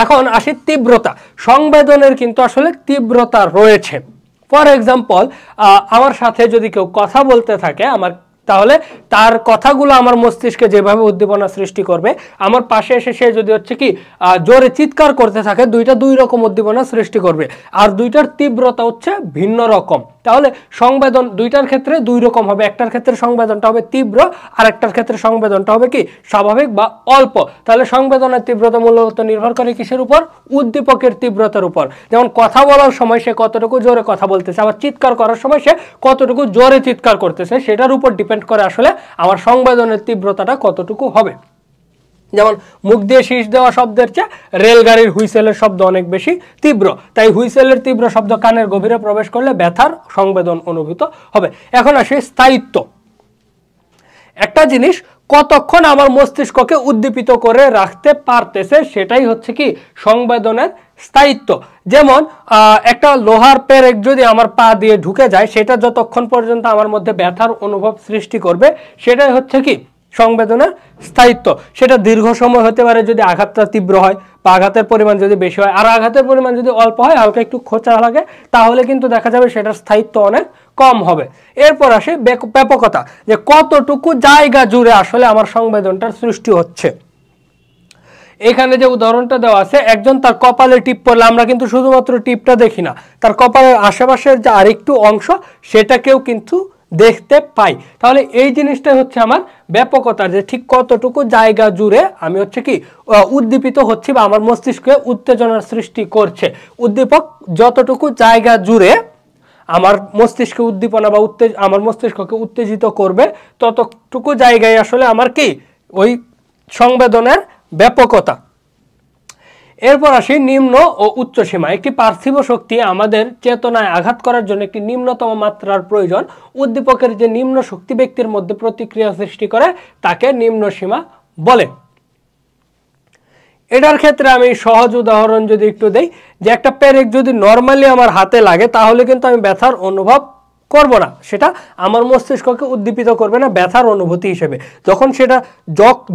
Speaker 1: এখন আসি তীব্রতা। সংবেদনের কিন্তু আসলে তীব্রতা রয়েছে। ফর এক্সাম্পল, আমার সাথে যদি কেউ কথা বলতে থাকে তাহলে তার কথাগুলো আমার মস্তিষ্কে যেভাবে উদ্দীপনা সৃষ্টি করবে, আমার পাশে এসে সে যদি হচ্ছে কি জোরে চিৎকার করতে থাকে, দুই রকম উদ্দীপনা সৃষ্টি করবে, আর দুইটার তীব্রতা হচ্ছে ভিন্ন রকম। তাহলে সংবেদন দুইটার ক্ষেত্রে দুই রকম হবে। একটার ক্ষেত্রে সংবেদনটা হবে তীব্র, আর একটার ক্ষেত্রে সংবেদনটা হবে কি স্বাভাবিক বা অল্প। তাহলে সংবেদনের তীব্রতা মূলত নির্ভর করে কিসের উপর? উদ্দীপকের তীব্রতার উপর। যেমন কথা বলার সময় সে কতটুকু জোরে কথা বলতেছে, আবার চিৎকার করার সময় সে কতটুকু জোরে চিৎকার করতেছে, সেটার উপর ডিপেন্ড করে আসলে আমার সংবেদনের তীব্রতাটা কতটুকু হবে। যেমন মুখ দিয়ে শীষ দেওয়া শব্দের চেয়ে রেলগাড়ির হুইসেলের শব্দ অনেক বেশি তীব্র, তাই হুইসেলের তীব্র শব্দ কানের গভীরে প্রবেশ করলে ব্যথার সংবেদন অনুভূত হবে। এখন আসে স্থায়িত্ব। একটা জিনিস কতক্ষণ আমার মস্তিষ্ককে উদ্দীপিত করে রাখতে পারতেছে সেটাই হচ্ছে কি সংবেদনের স্থায়িত্ব। যেমন একটা লোহার পেরেক যদি আমার পা দিয়ে ঢুকে যায়, সেটা যতক্ষণ পর্যন্ত আমার মধ্যে ব্যথার অনুভব সৃষ্টি করবে সেটাই হচ্ছে কি সংবেদনের স্থায়িত্ব। সেটা দীর্ঘ সময় হতে পারে যদি আঘাতটা তীব্র হয় বা আঘাতের পরিমাণ যদি বেশি হয়, আর আঘাতের পরিমাণ যদি অল্প হয়, হালকা একটু খোঁচা লাগে, তাহলে কিন্তু দেখা যাবে সেটার স্থায়িত্ব অনেক কম হবে। এরপর আসে ব্যাপকতা, যে কতটুকু জায়গা জুড়ে আসলে আমার সংবেদনটার সৃষ্টি হচ্ছে। এখানে যে উদাহরণটা দেওয়া আছে, একজন তার কপালে টিপ পড়লে আমরা কিন্তু শুধুমাত্র টিপটা দেখি না, তার কপালের আশেপাশের যে আরেকটু অংশ সেটাকেও কিন্তু দেখতে পাই। তাহলে এই জিনিসটাই হচ্ছে আমার ব্যাপকতা, যে ঠিক কতটুকু জায়গা জুড়ে আমি হচ্ছে কি উদ্দীপিত হচ্ছি বা আমার মস্তিষ্কে উত্তেজনার সৃষ্টি করছে। উদ্দীপক যতটুকু জায়গা জুড়ে আমার মস্তিষ্কে উদ্দীপনা বা আমার মস্তিষ্ককে উত্তেজিত করবে, ততটুকু জায়গায় আসলে আমার কি ওই সংবেদনের ব্যাপকতা। এরপর আসি নিম্ন ও উচ্চ সীমা। একটি পার্থিব শক্তি আমাদের চেতনায় আঘাত করার জন্য একটি নিম্নতম মাত্রার প্রয়োজন। উদ্দীপকের যে নিম্ন শক্তি ব্যক্তির মধ্যে প্রতিক্রিয়া সৃষ্টি করে তাকে নিম্ন সীমা বলে। এটার ক্ষেত্রে আমি সহজ উদাহরণ যদি একটু দেই, যে একটা পেরেক যদি নর্মালি আমার হাতে লাগে তাহলে কিন্তু আমি ব্যথার অনুভব করব না, সেটা আমার মস্তিষ্ককে উদ্দীপিত করবে না ব্যথার অনুভূতি হিসেবে। যখন সেটা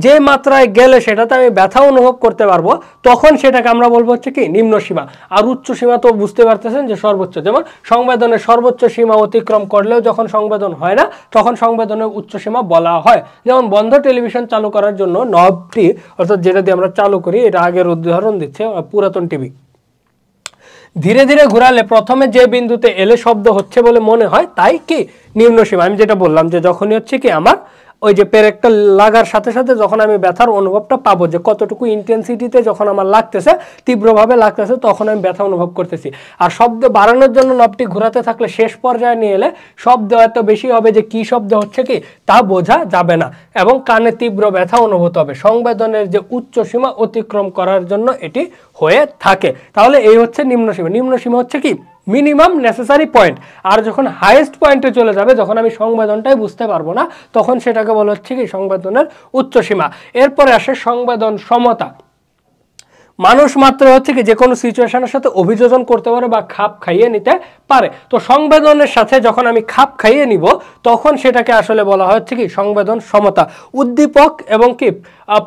Speaker 1: যে মাত্রায় গেলে সেটাতে আমি ব্যথা অনুভব করতে পারবো, তখন সেটাকে আমরা বলবো হচ্ছে কি নিম্ন সীমা। আর উচ্চ সীমা তো বুঝতে পারতেছেন যে সর্বোচ্চ, যেমন সংবেদনের সর্বোচ্চ সীমা অতিক্রম করলেও যখন সংবেদন হয় না তখন সংবেদনের উচ্চ সীমা বলা হয়। যেমন বন্ধ টেলিভিশন চালু করার জন্য নবটি, অর্থাৎ যেটা দিয়ে আমরা চালু করি, এটা আগের উদাহরণ দিচ্ছে পুরাতন টিভি, ধীরে ধীরে ঘোরালে প্রথমে যে বিন্দুতে এলে শব্দ হচ্ছে বলে মনে হয় তাই কি নিম্ন সীমা। আমি যেটা বললাম যে যখনই হচ্ছে কি আমার ওই যে পেরেকটা লাগার সাথে সাথে যখন আমি ব্যথার অনুভবটা পাবো, যে কতটুকু ইন্টেন্সিটিতে যখন আমার লাগতেছে, তীব্রভাবে লাগতেছে, তখন আমি ব্যথা অনুভব করতেছি। আর শব্দ বাড়ানোর জন্য নবটি ঘোরাতে থাকলে শেষ পর্যায়ে নিয়ে এলে শব্দ এত বেশি হবে যে কি শব্দ হচ্ছে কি তা বোঝা যাবে না এবং কানে তীব্র ব্যথা অনুভূত হবে। সংবেদনের যে উচ্চ সীমা অতিক্রম করার জন্য এটি হয়ে থাকে। তাহলে এই হচ্ছে নিম্ন সীমা। নিম্ন সীমা হচ্ছে কি মিনিমাম নেসেসারি পয়েন্ট। আর যখন হাইয়েস্ট পয়েন্টে চলে যাবে, যখন আমি সংবেদনটাই বুঝতে পারবো না, তখন সেটাকে বলা হচ্ছে কি সংবেদনের উচ্চ সীমা। এরপরে আসে সংবেদন সমতা। মানুষ মাত্র হচ্ছে কি যে কোনো সিচুয়েশনের সাথে অভিযোজন করতে পারে বা খাপ খাইয়ে নিতে পারে। তো সংবেদনের সাথে যখন আমি খাপ খাইয়ে নিব তখন সেটাকে আসলে বলা হচ্ছে কি সংবেদন সমতা। উদ্দীপক এবং কি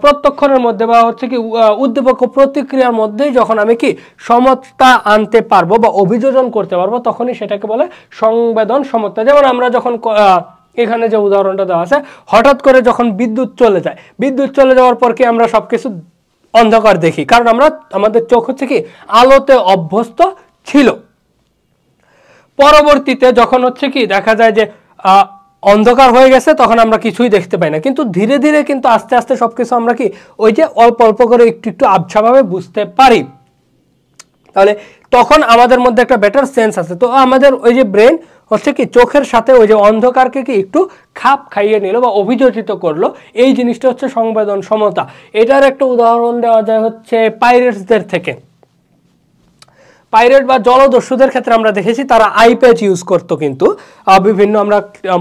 Speaker 1: প্রত্যক্ষণের মধ্যে বা হচ্ছে কি উদ্দীপক ও প্রতিক্রিয়ার মধ্যেই যখন আমি কি সমতা আনতে পারবো বা অভিযোজন করতে পারবো, তখনই সেটাকে বলে সংবেদন সমতা। যেমন আমরা যখন এখানে যে উদাহরণটা দেওয়া আছে, হঠাৎ করে যখন বিদ্যুৎ চলে যায়, বিদ্যুৎ চলে যাওয়ার পর কি আমরা সবকিছু অন্ধকার দেখি, কারণ আমাদের চোখ হচ্ছে কি আলোতে অভ্যস্ত ছিল। পরবর্তীতে যখন হচ্ছে কি দেখা যায় যে অন্ধকার হয়ে গেছে, তখন আমরা কিছুই দেখতে পাই না, কিন্তু ধীরে ধীরে কিন্তু আস্তে আস্তে সবকিছু আমরা কি ওই যে অল্প অল্প করে একটু একটু আবছাভাবে বুঝতে পারি। তাহলে তখন আমাদের মধ্যে একটা বেটার সেন্স আছে। তো আমাদের ওই যে ব্রেন হচ্ছে কি চোখের সাথে ওই যে অন্ধকারকে কি একটু খাপ খাইয়ে নিল বা অভিযোজিত করলো, এই জিনিসটা হচ্ছে সংবেদন সমতা। এটার একটা উদাহরণ দেওয়া যায় হচ্ছে পাইরেটসদের থেকে। পাইরেট বা জলদস্যুদের ক্ষেত্রে আমরা দেখেছি তারা আই প্যাচ ইউজ করতো, কিন্তু বিভিন্ন আমরা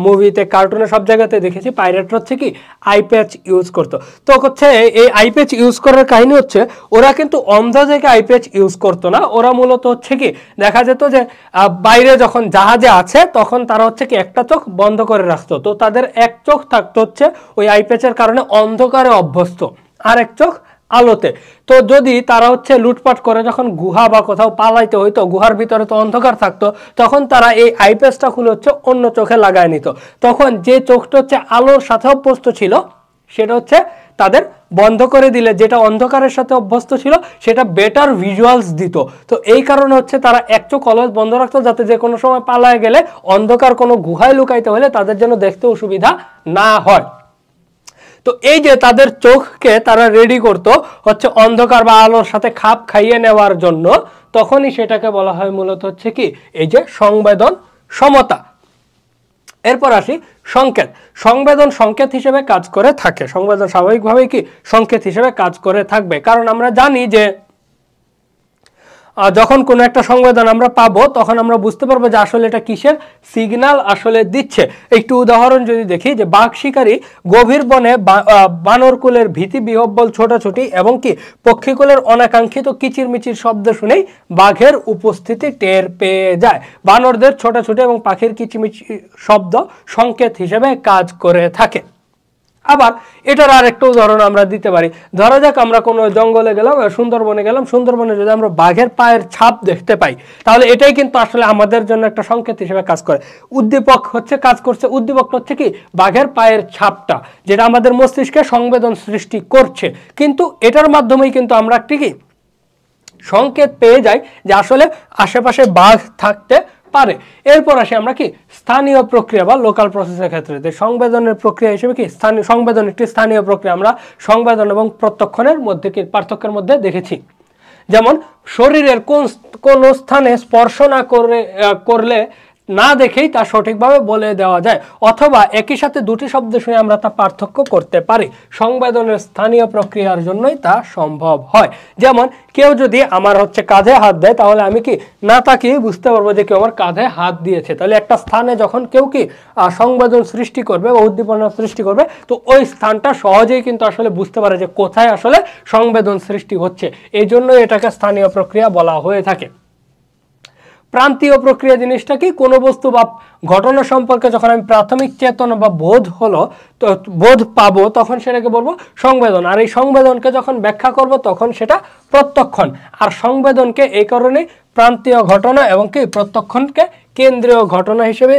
Speaker 1: মুভিতে কার্টুনে সব জায়গাতে দেখেছি পাইরেট হচ্ছে কি আই প্যাচ ইউজ করতো। তো হচ্ছে এই আই প্যাচ ইউজ করার কাহিনী হচ্ছে ওরা কিন্তু অন্ধ থেকে আই প্যাচ ইউজ করতো না। ওরা মূলত হচ্ছে কি দেখা যেত যে বাইরে যখন জাহাজে আছে তখন তারা হচ্ছে কি একটা চোখ বন্ধ করে রাখতো, তো তাদের এক চোখ থাকতো হচ্ছে ওই আই প্যাচের কারণে অন্ধকারে অভ্যস্ত, আর এক চোখ আলোতে। তো যদি তারা হচ্ছে লুটপাট করে যখন গুহা বা কোথাও পালাইতে হইতো, গুহার ভিতরে তো অন্ধকার থাকতো, তখন তারা এই আইপ্যাচটা খুলে হচ্ছে অন্য চোখে লাগায় নিত। তখন যে চোখটা হচ্ছে আলোর সাথে অভ্যস্ত ছিল সেটা হচ্ছে তাদের বন্ধ করে দিলে যেটা অন্ধকারের সাথে অভ্যস্ত ছিল সেটা বেটার ভিজুয়ালস দিত। তো এই কারণে হচ্ছে তারা এক চোখ অলওয়েজ বন্ধ রাখতো, যাতে যে কোনো সময় পালায় গেলে অন্ধকার কোনো গুহায় লুকাইতে হলে তাদের যেন দেখতে অসুবিধা না হয়। তো এই যে তাদের চোখকে তারা রেডি করতো হচ্ছে অন্ধকার বা আলোর সাথে খাপ খাইয়ে নেওয়ার জন্য, তখনই সেটাকে বলা হয় মূলত হচ্ছে কি এই যে সংবেদন সমতা। এরপর আসি সংকেত। সংবেদন সংকেত হিসেবে কাজ করে থাকে। সংবেদন স্বাভাবিকভাবেই কি সংকেত হিসেবে কাজ করে থাকবে, কারণ আমরা জানি যে যখন কোনো একটা সংবেদন আমরা পাবো তখন আমরা বুঝতে পারবো যে আসলে এটা কিসের সিগন্যাল আসলে দিচ্ছে। একটু উদাহরণ যদি দেখি, যে বাঘ শিকারী গভীর বনে বানরকুলের ভীতি বিহব্বল ছোটাছুটি এবং কি পক্ষীকুলের অনাকাঙ্ক্ষিত কিচিরমিচির শব্দ শুনেই বাঘের উপস্থিতি টের পেয়ে যায়। বানরদের ছোটাছুটি এবং পাখির কিচিরমিচির শব্দ সংকেত হিসেবে কাজ করে থাকে। আবার এটার আর একটা উদাহরণ আমরা দিতে পারি। ধরা যাক আমরা কোনো জঙ্গলে গেলাম, সুন্দরবনে গেলাম, সুন্দরবনে যদি আমরা বাঘের পায়ের ছাপ দেখতে পাই, তাহলে এটাই কিন্তু আসলে আমাদের জন্য একটা সংকেত হিসেবে কাজ করে। উদ্দীপক হচ্ছে কাজ করছে, উদ্দীপক হচ্ছে কি বাঘের পায়ের ছাপটা, যেটা আমাদের মস্তিষ্কে সংবেদন সৃষ্টি করছে, কিন্তু এটার মাধ্যমেই কিন্তু আমরা একটি কি সংকেত পেয়ে যাই যে আসলে আশেপাশে বাঘ থাকতে পারে। এরপর আসি আমরা কি স্থানীয় প্রক্রিয়া বা লোকাল প্রসেসের ক্ষেত্রে। সংবেদনের প্রক্রিয়া হিসেবে কি সংবেদন একটি স্থানীয় প্রক্রিয়া। আমরা সংবেদন এবং প্রত্যক্ষণের মধ্যে কি পার্থক্যের মধ্যে দেখেছি। যেমন শরীরের কোন স্থানে স্পর্শ না করলে না দেখেই তা সঠিকভাবে বলে দেওয়া যায়, অথবা একই সাথে দুটি শব্দ শুনে আমরা তা পার্থক্য করতে পারি। সংবেদনের স্থানীয় প্রক্রিয়ার জন্যই তা সম্ভব হয়। যেমন কেউ যদি আমার কাঁধে হাত দেয়, তাহলে আমি কি না তাকিয়ে বুঝতে পারবো যে কেউ আমার কাঁধে হাত দিয়েছে। তাহলে একটা স্থানে যখন কেউ কি সংবেদন সৃষ্টি করবে বা উদ্দীপনা সৃষ্টি করবে, তো ওই স্থানটা সহজেই কিন্তু আসলে বুঝতে পারে যে কোথায় আসলে সংবেদন সৃষ্টি হচ্ছে। এই জন্য এটাকে স্থানীয় প্রক্রিয়া বলা হয়ে থাকে। প্রান্তীয় প্রক্রিয়া জিনিসটা কি, কোনো বস্তু বা ঘটনা সম্পর্কে যখন আমি প্রাথমিক চেতনা বা বোধ পাবো, তখন সেটাকে বলবো সংবেদন। আর এই সংবেদনকে যখন ব্যাখ্যা করব তখন সেটা প্রত্যক্ষণ। আর সংবেদনকে এই কারণে প্রান্তীয় ঘটনা এবং কি প্রত্যক্ষণকে কেন্দ্রীয় ঘটনা হিসেবে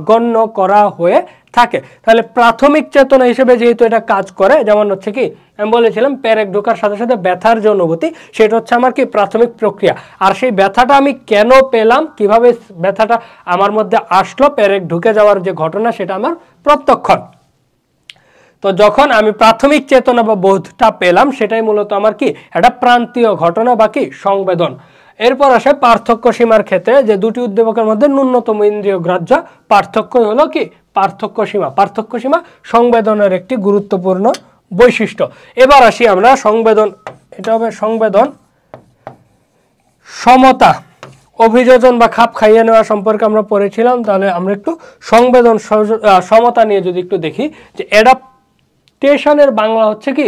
Speaker 1: গণ্য করা হয়ে থাকে। তাহলে প্রাথমিক চেতনা হিসেবে যেহেতু এটা কাজ করে, যেমন কি আমি বলেছিলাম পেরেক ঢোকার সাথে সাথে ব্যথার যে অনুভূতি, সেটা হচ্ছে আমার কি প্রাথমিক প্রক্রিয়া। আর সেই ব্যথাটা আমি কেন পেলাম, কিভাবে ব্যথাটা আমার মধ্যে আসলো, পেরেক ঢুকে যাওয়ার যে ঘটনা, সেটা আমার প্রত্যক্ষণ। তো যখন আমি প্রাথমিক চেতনা বা বোধটা পেলাম, সেটাই মূলত আমার কি একটা প্রান্তীয় ঘটনা বা কি সংবেদন। এরপর আসে পার্থক্য সীমার ক্ষেত্রে, যে দুটি উদ্দীপকের মধ্যে ন্যূনতম ইন্দ্রিয় গ্রাহ্য পার্থক্য হলো কি পার্থক্য সীমা। পার্থক্য সীমা সংবেদনের একটি গুরুত্বপূর্ণ বৈশিষ্ট্য। এবার আসি আমরা সংবেদন, এটা হবে সংবেদন সমতা, অভিযোজন বা খাপ খাইয়ে নেওয়া সম্পর্কে আমরা পড়েছিলাম। তাহলে আমরা একটু সংবেদন সমতা নিয়ে যদি একটু দেখি, যে অ্যাডাপ্টেশনের বাংলা হচ্ছে কি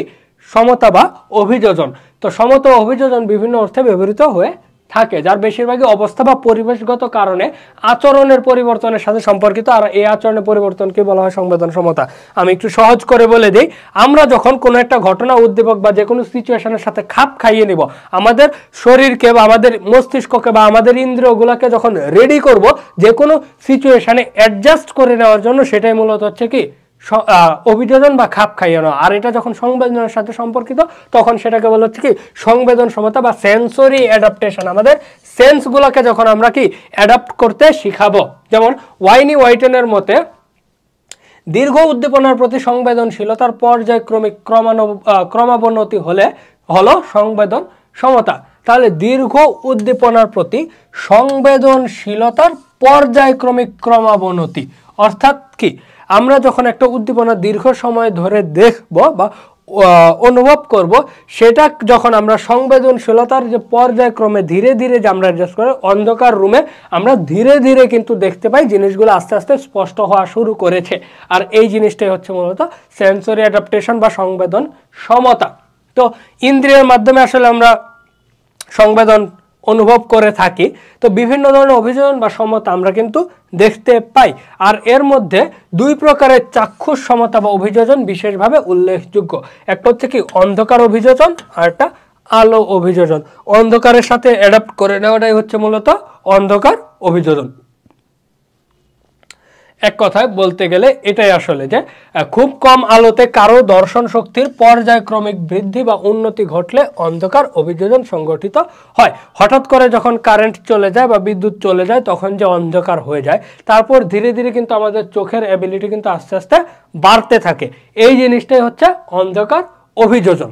Speaker 1: সমতা বা অভিযোজন। তো সমতা ও অভিযোজন বিভিন্ন অর্থে ব্যবহৃত হয়ে থাকে, যার বেশিরভাগই অবস্থা বা পরিবেশগত কারণে আচরণের পরিবর্তনের সাথে সম্পর্কিত। আর এই আচরণের পরিবর্তনকে বলা হয় সংবেদন সমতা। আমি একটু সহজ করে বলে দিই, আমরা যখন কোনো একটা ঘটনা, উদ্দীপক বা যে কোনো সিচুয়েশনের সাথে খাপ খাইয়ে নিব, আমাদের শরীরকে বা আমাদের মস্তিষ্ককে বা আমাদের ইন্দ্রিয়গুলোকে যখন রেডি করব যে কোনো সিচুয়েশনে অ্যাডজাস্ট করে নেওয়ার জন্য, সেটাই মূলত হচ্ছে কি অভিযোজন বা খাপ খাইয়ে নেওয়া। আর এটা যখন সংবেদনের সাথে সম্পর্কিত, তখন সেটাকে বলা হচ্ছে কি সংবেদন সমতা বা সেন্সরি অ্যাডাপ্টেশন। আমাদের সেন্সগুলোকে যখন আমরা কি অ্যাডাপ্ট করতে শিখাবো। যেমন ওয়াইনি হোয়াইটেনের মতে দীর্ঘ উদ্দীপনার প্রতি সংবেদনশীলতার পর্যায়ক্রমিক ক্রমাবনতি হলো সংবেদন সমতা। তাহলে দীর্ঘ উদ্দীপনার প্রতি সংবেদনশীলতার পর্যায়ক্রমিক ক্রমাবনতি অর্থাৎ কি, আমরা যখন একটা উদ্দীপনা দীর্ঘ সময় ধরে দেখব বা অনুভব করব, সেটা যখন আমরা সংবেদনশীলতার যে পর্যায়ক্রমে ধীরে ধীরে যে আমরা অ্যাডজাস্ট করে, অন্ধকার রুমে আমরা ধীরে ধীরে কিন্তু দেখতে পাই জিনিসগুলো আস্তে আস্তে স্পষ্ট হওয়া শুরু করেছে। আর এই জিনিসটাই হচ্ছে মূলত সেন্সরি অ্যাডাপ্টেশন বা সংবেদন সমতা। তো ইন্দ্রিয়ের মাধ্যমে আসলে আমরা সংবেদন অনুভব করে থাকি। তো বিভিন্ন ধরনের অভিযোজন বা সমতা আমরা কিন্তু দেখতে পাই। আর এর মধ্যে দুই প্রকারের চাক্ষুষ সমতা বা অভিযোজন বিশেষভাবে উল্লেখযোগ্য। একটা হচ্ছে কি অন্ধকার অভিযোজন, আর একটা আলো অভিযোজন। অন্ধকারের সাথে অ্যাডাপ্ট করে নেওয়াটাই হচ্ছে মূলত অন্ধকার অভিযোজন। এক কথায় বলতে গেলে এটাই আসলে, যে খুব কম আলোতে কারো দর্শন শক্তির পর্যায়ক্রমিক বৃদ্ধি বা উন্নতি ঘটলে অন্ধকার অভিযোজন সংগঠিত হয়। হঠাৎ করে যখন কারেন্ট চলে যায় বা বিদ্যুৎ চলে যায়, তখন যে অন্ধকার হয়ে যায়, তারপর ধীরে ধীরে কিন্তু আমাদের চোখের অ্যাবিলিটি কিন্তু আস্তে আস্তে বাড়তে থাকে। এই জিনিসটাই হচ্ছে অন্ধকার অভিযোজন।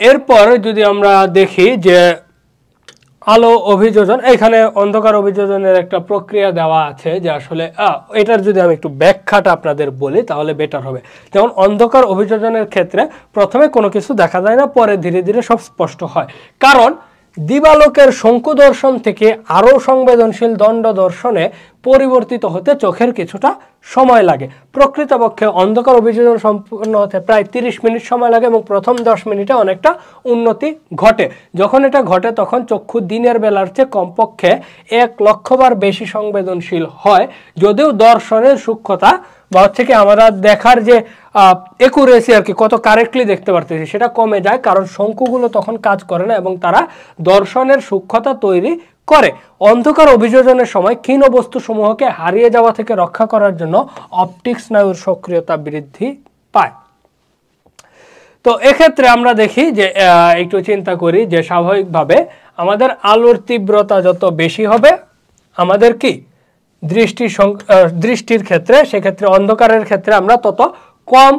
Speaker 1: এরপর যদি আমরা দেখি যে আলো অভিযোজন, এখানে অন্ধকার অভিযোজনের একটা প্রক্রিয়া দেওয়া আছে, যে আসলে এটার যদি আমি একটু ব্যাখ্যাটা আপনাদের বলি তাহলে বেটার হবে। যেমন অন্ধকার অভিযোজনের ক্ষেত্রে প্রথমে কোনো কিছু দেখা যায় না, পরে ধীরে ধীরে সব স্পষ্ট হয়। কারণ দিবালোকের শঙ্কু দর্শন থেকে আরও সংবেদনশীল দণ্ড দর্শনে পরিবর্তিত হতে চোখের কিছুটা সময় লাগে। প্রকৃতপক্ষে অন্ধকার অভিযোজন সম্পূর্ণ হতে প্রায় 30 মিনিট সময় লাগে এবং প্রথম 10 মিনিটে অনেকটা উন্নতি ঘটে। যখন এটা ঘটে তখন চক্ষু দিনের বেলার চেয়ে কমপক্ষে 1 লক্ষ বার বেশি সংবেদনশীল হয়, যদিও দর্শনের সূক্ষ্মতা বা হচ্ছে কি আমরা দেখার যে একুরেসি আর কি, কত কারেক্টলি দেখতে পারতেছি, সেটা কমে যায়। কারণ শঙ্কুগুলো তখন কাজ করে না এবং তারা দর্শনের সূক্ষ্মতা তৈরি করে। অন্ধকার অভিযোজনের সময় ক্ষীণ বস্তু সমূহকে হারিয়ে যাওয়া থেকে রক্ষা করার জন্য অপটিক স্নায়ুর সক্রিয়তা বৃদ্ধি পায়। তো এক্ষেত্রে আমরা দেখি যে একটু চিন্তা করি যে স্বাভাবিকভাবে আমাদের আলোর তীব্রতা যত বেশি হবে, আমাদের কি দৃষ্টির ক্ষেত্রে, সেক্ষেত্রে অন্ধকারের ক্ষেত্রে আমরা তত কম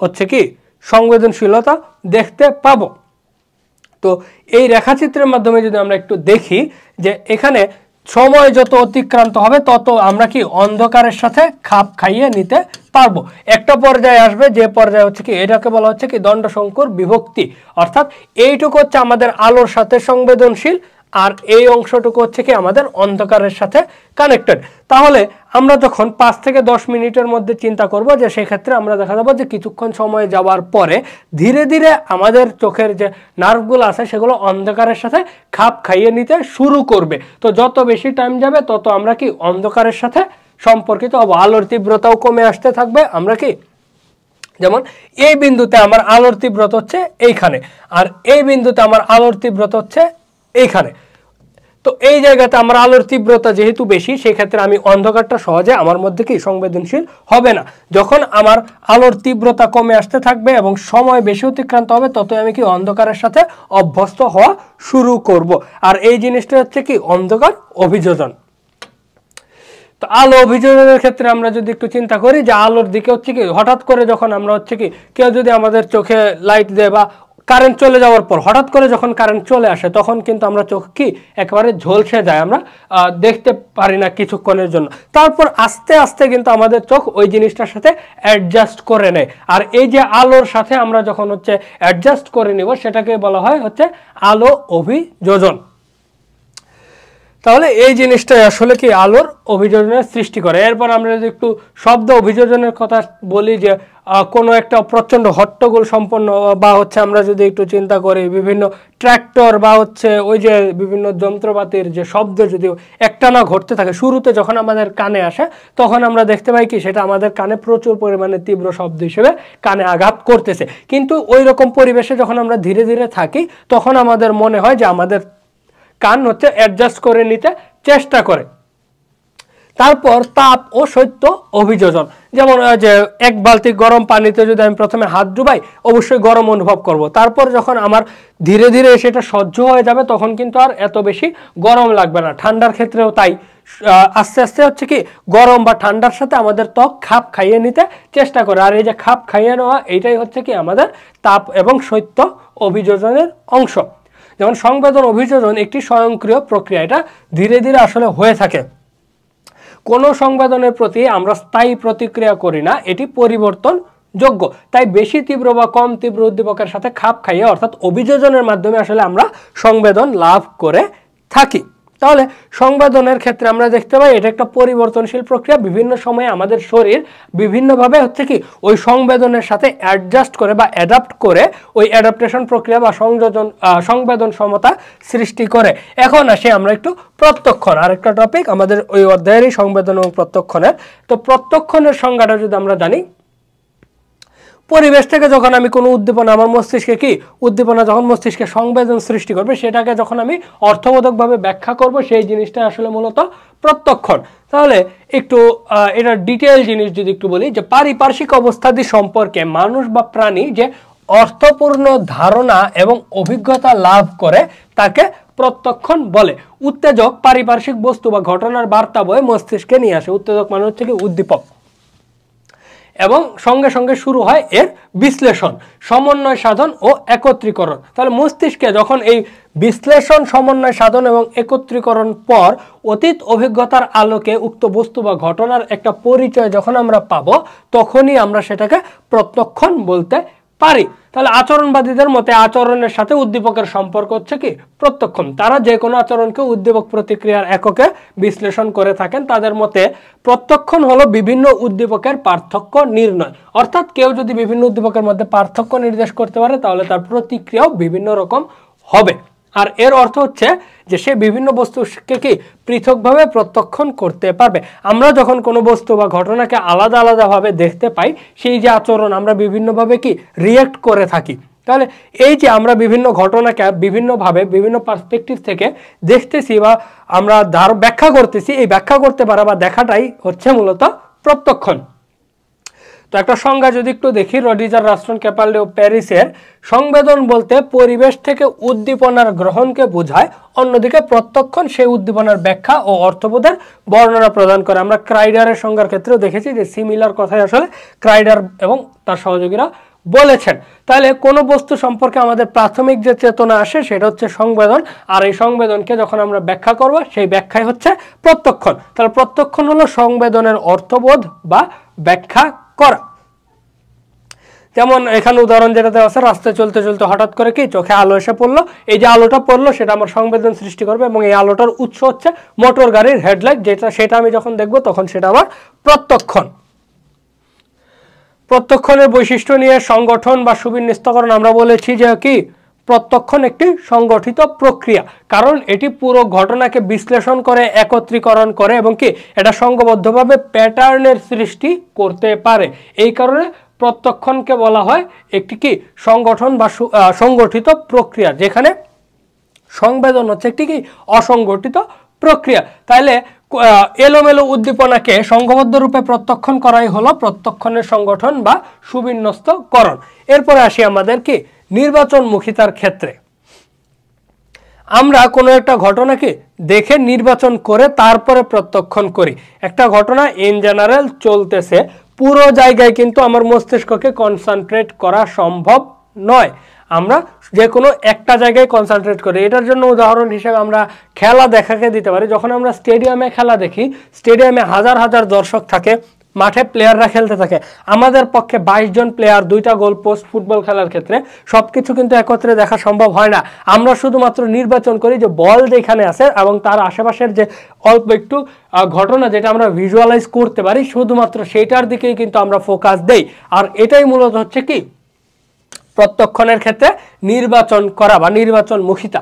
Speaker 1: হচ্ছে কি সংবেদনশীলতা দেখতে পাবো। তো এই রেখাচিত্রের মাধ্যমে যদি আমরা একটু দেখি যে এখানে সময় যত অতিক্রান্ত হবে তত আমরা কি অন্ধকারের সাথে খাপ খাইয়ে নিতে পারবো। একটা পর্যায়ে আসবে যে পর্যায়ে হচ্ছে কি এটাকে বলা হচ্ছে কি দণ্ডশঙ্কুর বিভক্তি, অর্থাৎ এইটুকু হচ্ছে আমাদের আলোর সাথে সংবেদনশীল আর এই অংশটুকু হচ্ছে কি আমাদের অন্ধকারের সাথে কানেক্টেড। তাহলে আমরা যখন 5 থেকে 10 মিনিটের মধ্যে চিন্তা করব যে সেক্ষেত্রে আমরা দেখা যাবো যে কিছুক্ষণ সময় যাওয়ার পরে ধীরে ধীরে আমাদের চোখের যে নার্ভগুলো আছে সেগুলো অন্ধকারের সাথে খাপ খাইয়ে নিতে শুরু করবে। তো যত বেশি টাইম যাবে তত আমরা কি অন্ধকারের সাথে সম্পর্কিত হব, আলোর তীব্রতাও কমে আসতে থাকবে। আমরা কি যেমন এই বিন্দুতে আমার আলোর তীব্রতা হচ্ছে এইখানে, আর এই বিন্দুতে আমার আলোর তীব্রতা হচ্ছে এইখানে। তো এই জায়গাতে আমার আলোর তীব্রতা যেহেতু বেশি, সেই ক্ষেত্রে আমি অন্ধকারটা সহজে আমার মধ্যে কি সংবেদনশীল হবে না। যখন আমার আলোর তীব্রতা কমে আসতে থাকবে এবং সময় বেশি অতিক্রান্ত হবে ততই আমি কি অন্ধকারের সাথে অভ্যস্ত হওয়া শুরু করব। আর এই জিনিসটা হচ্ছে কি অন্ধকার অভিযোজন। তো আলো অভিযোজনের ক্ষেত্রে আমরা যদি একটু চিন্তা করি যে আলোর দিকে হচ্ছে কি হঠাৎ করে যখন আমরা হচ্ছে কি কেউ যদি আমাদের চোখে লাইট দেয় বা কারেন্ট চলে যাওয়ার পর হঠাৎ করে যখন কারেন্ট চলে আসে তখন কিন্তু আমরা চোখ কি একেবারে ঝলসে যায়, আমরা দেখতে পারি না কিছুক্ষণের জন্য। তারপর আস্তে আস্তে কিন্তু আমাদের চোখ ওই জিনিসটার সাথে অ্যাডজাস্ট করে নেয়। আর এই যে আলোর সাথে আমরা যখন হচ্ছে অ্যাডজাস্ট করে নিব সেটাকে বলা হয় হচ্ছে আলো অভিযোজন। তাহলে এই জিনিসটাই আসলে কি আলোর অভিযোজনের সৃষ্টি করে। এরপর আমরা যদি একটু শব্দ অভিযোজনের কথা বলি, যে কোনো একটা প্রচণ্ড হট্টগোল সম্পন্ন বা হচ্ছে আমরা যদি একটু চিন্তা করি বিভিন্ন ট্র্যাক্টর বা হচ্ছে ওই যে বিভিন্ন যন্ত্রপাতির যে শব্দ যদি একটানা ঘটতে থাকে শুরুতে যখন আমাদের কানে আসে তখন আমরা দেখতে পাই কি সেটা আমাদের কানে প্রচুর পরিমাণে তীব্র শব্দ হিসেবে কানে আঘাত করতেছে। কিন্তু ওই রকম পরিবেশে যখন আমরা ধীরে ধীরে থাকি তখন আমাদের মনে হয় যে আমাদের কান হচ্ছে অ্যাডজাস্ট করে নিতে চেষ্টা করে। তারপর তাপ ও শৈত্য অভিযোজন, যেমন যে এক বালতি গরম পানিতে যদি আমি প্রথমে হাত ডুবাই অবশ্যই গরম অনুভব করব, তারপর যখন আমার ধীরে ধীরে সেটা সহ্য হয়ে যাবে তখন কিন্তু আর এত বেশি গরম লাগবে না। ঠান্ডার ক্ষেত্রেও তাই, আস্তে আস্তে হচ্ছে কি গরম বা ঠান্ডার সাথে আমাদের ত্বক খাপ খাইয়ে নিতে চেষ্টা করে। আর এই যে খাপ খাইয়ে নেওয়া এইটাই হচ্ছে কি আমাদের তাপ এবং শৈত্য অভিযোজনের অংশ। যেমন সংবেদন অভিযোজন একটি স্বয়ংক্রিয় প্রক্রিয়া, এটা ধীরে ধীরে আসলে হয়ে থাকে। কোনো সংবেদনের প্রতি আমরা স্থায়ী প্রতিক্রিয়া করি না, এটি পরিবর্তন যোগ্য। তাই বেশি তীব্র বা কম তীব্র উদ্দীপকের সাথে খাপ খাইয়ে অর্থাৎ অভিযোজনের মাধ্যমে আসলে আমরা সংবেদন লাভ করে থাকি। তাহলে সংবেদনের ক্ষেত্রে আমরা দেখতে পাই এটা একটা পরিবর্তনশীল প্রক্রিয়া। বিভিন্ন সময়ে আমাদের শরীর বিভিন্নভাবে হচ্ছে কি ওই সংবেদনের সাথে অ্যাডজাস্ট করে বা অ্যাডাপ্ট করে ওই অ্যাডাপ্টেশন প্রক্রিয়া বা সংবেদন ক্ষমতা সৃষ্টি করে। এখন আসি আমরা একটু প্রত্যক্ষণ, আরেকটা টপিক আমাদের ওই অধ্যায়েরই সংবেদন এবং প্রত্যক্ষণের। তো প্রত্যক্ষণের সংজ্ঞাটা যদি আমরা জানি, পরিবেশ থেকে যখন আমি কোনো উদ্দীপনা আমার মস্তিষ্কে কি উদ্দীপনা যখন মস্তিষ্কে সংবেদন সৃষ্টি করবে সেটাকে যখন আমি অর্থবোধকভাবে ব্যাখ্যা করব সেই জিনিসটা আসলে মূলত প্রত্যক্ষণ। তাহলে একটু এটা ডিটেইল জিনিস যদি একটু বলি, যে পারিপার্শ্বিক অবস্থাদি সম্পর্কে মানুষ বা প্রাণী যে অর্থপূর্ণ ধারণা এবং অভিজ্ঞতা লাভ করে তাকে প্রত্যক্ষণ বলে। উত্তেজক পারিপার্শ্বিক বস্তু বা ঘটনার বার্তা বয়ে মস্তিষ্কে নিয়ে আসে। উত্তেজক মানে হচ্ছে কি উদ্দীপক, এবং সঙ্গে সঙ্গে শুরু হয় এর বিশ্লেষণ, সমন্বয় সাধন ও একত্রীকরণ। তাহলে মস্তিষ্কে যখন এই বিশ্লেষণ, সমন্বয় সাধন এবং একত্রীকরণ পর অতীত অভিজ্ঞতার আলোকে উক্ত বস্তু বা ঘটনার একটা পরিচয় যখন আমরা পাবো তখনই আমরা সেটাকে প্রত্যক্ষণ বলতে পারি। তাহলে আচরণবাদীদের মতে আচরণের সাথে উদ্দীপকের সম্পর্ক হচ্ছে কি প্রত্যক্ষণ। তারা যে কোনো আচরণকে উদ্দীপক প্রতিক্রিয়ার এককে বিশ্লেষণ করে থাকেন। তাদের মতে প্রত্যক্ষণ হলো বিভিন্ন উদ্দীপকের পার্থক্য নির্ণয়, অর্থাৎ কেউ যদি বিভিন্ন উদ্দীপকের মধ্যে পার্থক্য নির্দেশ করতে পারে তাহলে তার প্রতিক্রিয়াও বিভিন্ন রকম হবে। আর এর অর্থ হচ্ছে যে সে বিভিন্ন বস্তুকে কি পৃথকভাবে প্রত্যক্ষণ করতে পারবে। আমরা যখন কোনো বস্তু বা ঘটনাকে আলাদা আলাদাভাবে দেখতে পাই সেই যে আচরণ আমরা বিভিন্নভাবে কি রিয়্যাক্ট করে থাকি। তাহলে এই যে আমরা বিভিন্ন ঘটনাকে বিভিন্নভাবে বিভিন্ন পার্সপেক্টিভ থেকে দেখতেছি বা আমরা ব্যাখ্যা করতেছি, এই ব্যাখ্যা করতে পারা বা দেখাটাই হচ্ছে মূলত প্রত্যক্ষণ। তো একটা সংজ্ঞা যদি একটু দেখি, রডিজার, রাস্টন, ক্যাপালডি ও প্যারিসের, সংবেদন বলতে পরিবেশ থেকে উদ্দীপনার গ্রহণকে বোঝায়, অন্যদিকে প্রত্যক্ষণ সেই উদ্দীপনার ব্যাখ্যা ও অর্থবোধের বর্ণনা প্রদান করে। আমরা ক্রাইডারের সংজ্ঞার ক্ষেত্রেও দেখেছি যে সিমিলার কথাই আসলে ক্রাইডার এবং তার সহযোগীরা বলেছেন। তাহলে কোনো বস্তু সম্পর্কে আমাদের প্রাথমিক যে চেতনা আসে সেটা হচ্ছে সংবেদন, আর এই সংবেদনকে যখন আমরা ব্যাখ্যা করব সেই ব্যাখ্যাই হচ্ছে প্রত্যক্ষণ। তাহলে প্রত্যক্ষণ হলো সংবেদনের অর্থবোধ বা ব্যাখ্যা করা। যেমন এখানে উদাহরণ যেটা দেওয়া আছে, রাস্তায় চলতে চলতে হঠাৎ করে কি চোখে আলো এসে পড়লো, এই যে আলোটা পড়লো সেটা আমার সংবেদন সৃষ্টি করবে এবং এই আলোটার উৎস হচ্ছে মোটর গাড়ির হেডলাইট, সেটা আমি যখন দেখবো তখন সেটা আমার প্রত্যক্ষণ। প্রত্যক্ষণের বৈশিষ্ট্য নিয়ে সংগঠন বা সুবিন্যস্তকরণ আমরা বলেছি যে কি প্রত্যক্ষণ একটি সংগঠিত প্রক্রিয়া, কারণ এটি পুরো ঘটনাকে বিশ্লেষণ করে একত্রীকরণ করে এবং কি এটা সংঘবদ্ধভাবে প্যাটার্নের সৃষ্টি করতে পারে। এই কারণে প্রত্যক্ষণকে বলা হয় একটি কি সংগঠন বা সংগঠিত প্রক্রিয়া, যেখানে সংবেদন হচ্ছে একটি কি অসংগঠিত প্রক্রিয়া। তাইলে এলোমেলো উদ্দীপনাকে সংঘবদ্ধ রূপে প্রত্যক্ষণ করাই হলো প্রত্যক্ষণের সংগঠন বা সুবিন্যস্তকরণ। এরপরে আসি আমাদের কি নির্বাচনমুখিতার ক্ষেত্রে। আমরা কোনো একটা ঘটনাকে দেখে নির্বাচন করে তারপরে প্রত্যক্ষণ করি। একটা ঘটনা ইন জেনারেল চলতেছে, পুরো জায়গায় কিন্তু আমার মস্তিষ্ককে কনসেন্ট্রেট করা সম্ভব নয়, আমরা যে কোনো একটা জায়গায় কনসেন্ট্রেট করি। এটার জন্য উদাহরণ হিসেবে আমরা খেলা দেখাকে দিতে পারি। যখন আমরা স্টেডিয়ামে খেলা দেখি, স্টেডিয়ামে হাজার হাজার দর্শক থাকে, মাঠে প্লেয়াররা খেলতে থাকে, আমাদের পক্ষে 22 জন প্লেয়ার, 2টা গোল পোস্ট ফুটবল খেলার ক্ষেত্রে সবকিছু কিন্তু একত্রে দেখা সম্ভব হয় না। আমরা শুধুমাত্র নির্বাচন করি যে বল যেখানে আছে এবং তার আশেপাশের যে অল্প একটু ঘটনা যেটা আমরা ভিজুয়ালাইজ করতে পারি, শুধুমাত্র সেইটার দিকেই কিন্তু আমরা ফোকাস দেই। আর এটাই মূলত হচ্ছে কি প্রত্যক্ষণের ক্ষেত্রে নির্বাচন করা বা নির্বাচনমুখিতা।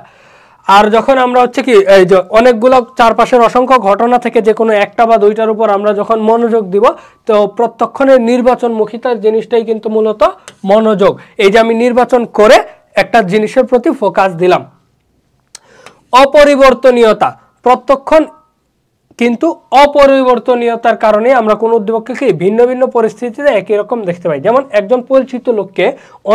Speaker 1: আর যখন আমরা হচ্ছে কি এই যে অনেকগুলো চারপাশের অসংখ্য ঘটনা থেকে যে কোনো একটা বা দুইটার উপর আমরা যখন মনোযোগ দিব, তো প্রত্যক্ষণের নির্বাচনমুখিতার জিনিসটাই কিন্তু মূলত মনোযোগ। এই যে আমি নির্বাচন করে একটা জিনিসের প্রতি ফোকাস দিলাম। অপরিবর্তনীয়তা, প্রত্যক্ষণ কিন্তু অপরিবর্তনীয়তার কারণে আমরা কোন উদ্দীপককে কি ভিন্ন ভিন্ন পরিস্থিতিতে একই রকম দেখতে পাই। যেমন একজন পরিচিত লোককে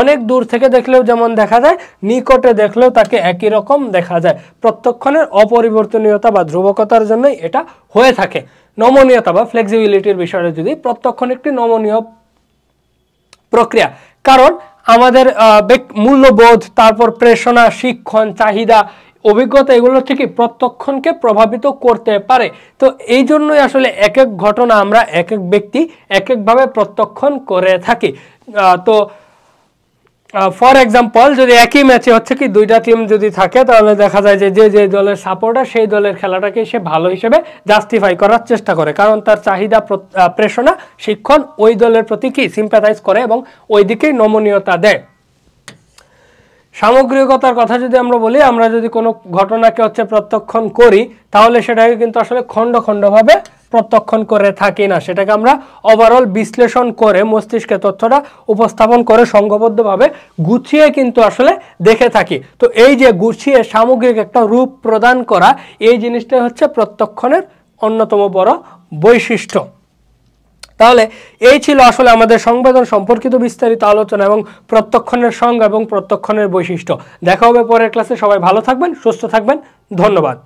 Speaker 1: অনেক দূর থেকে দেখলেও যেমন দেখা যায়, নিকটে দেখলেও তাকে একই রকম দেখা যায়। প্রত্যক্ষণের অপরিবর্তনীয়তা বা ধ্রুবকতার জন্যই এটা হয়ে থাকে। নমনীয়তা বা ফ্লেক্সিবিলিটির বিষয়টা যদি, প্রত্যক্ষণ একটি নমনীয় প্রক্রিয়া, কারণ আমাদের মূল্যবোধ, তারপর প্রেরণা, শিক্ষণ, চাহিদা, অভিজ্ঞতা, এগুলো থেকে প্রত্যক্ষণকে প্রভাবিত করতে পারে। তো এই জন্যই আসলে এক এক ঘটনা আমরা এক এক ব্যক্তি এক একভাবে প্রত্যক্ষণ করে থাকি। তো ফর এক্সাম্পল, যদি একই ম্যাচে হচ্ছে কি দুইটা টিম যদি থাকে, তাহলে দেখা যায় যে যে দলের সাপোর্টার সেই দলের খেলাটাকে সে ভালো হিসেবে জাস্টিফাই করার চেষ্টা করে, কারণ তার চাহিদা, প্রেরণা, শিক্ষণ ওই দলের প্রতি কি সিম্প্যাথাইজ করে এবং ওই দিকেই নমনীয়তা দেয়। সামগ্রিকতার কথা যদি আমরা বলি, আমরা যদি কোনো ঘটনাকে হচ্ছে প্রত্যক্ষণ করি, তাহলে সেটাকে কিন্তু আসলে খণ্ড খণ্ডভাবে প্রত্যক্ষণ করে থাকি না, সেটাকে আমরা ওভারঅল বিশ্লেষণ করে মস্তিষ্কে তথ্যটা উপস্থাপন করে সংঘবদ্ধভাবে গুছিয়ে কিন্তু আসলে দেখে থাকি। তো এই যে গুছিয়ে সামগ্রিক একটা রূপ প্রদান করা, এই জিনিসটাই হচ্ছে প্রত্যক্ষণের অন্যতম বড় বৈশিষ্ট্য। তাহলে এই ছিল আসলে আমাদের সংবেদন সম্পর্কিত বিস্তারিত আলোচনা এবং প্রত্যক্ষণের সংজ্ঞা এবং প্রত্যক্ষণের বৈশিষ্ট্য। দেখা হবে পরের ক্লাসে। সবাই ভালো থাকবেন, সুস্থ থাকবেন, ধন্যবাদ।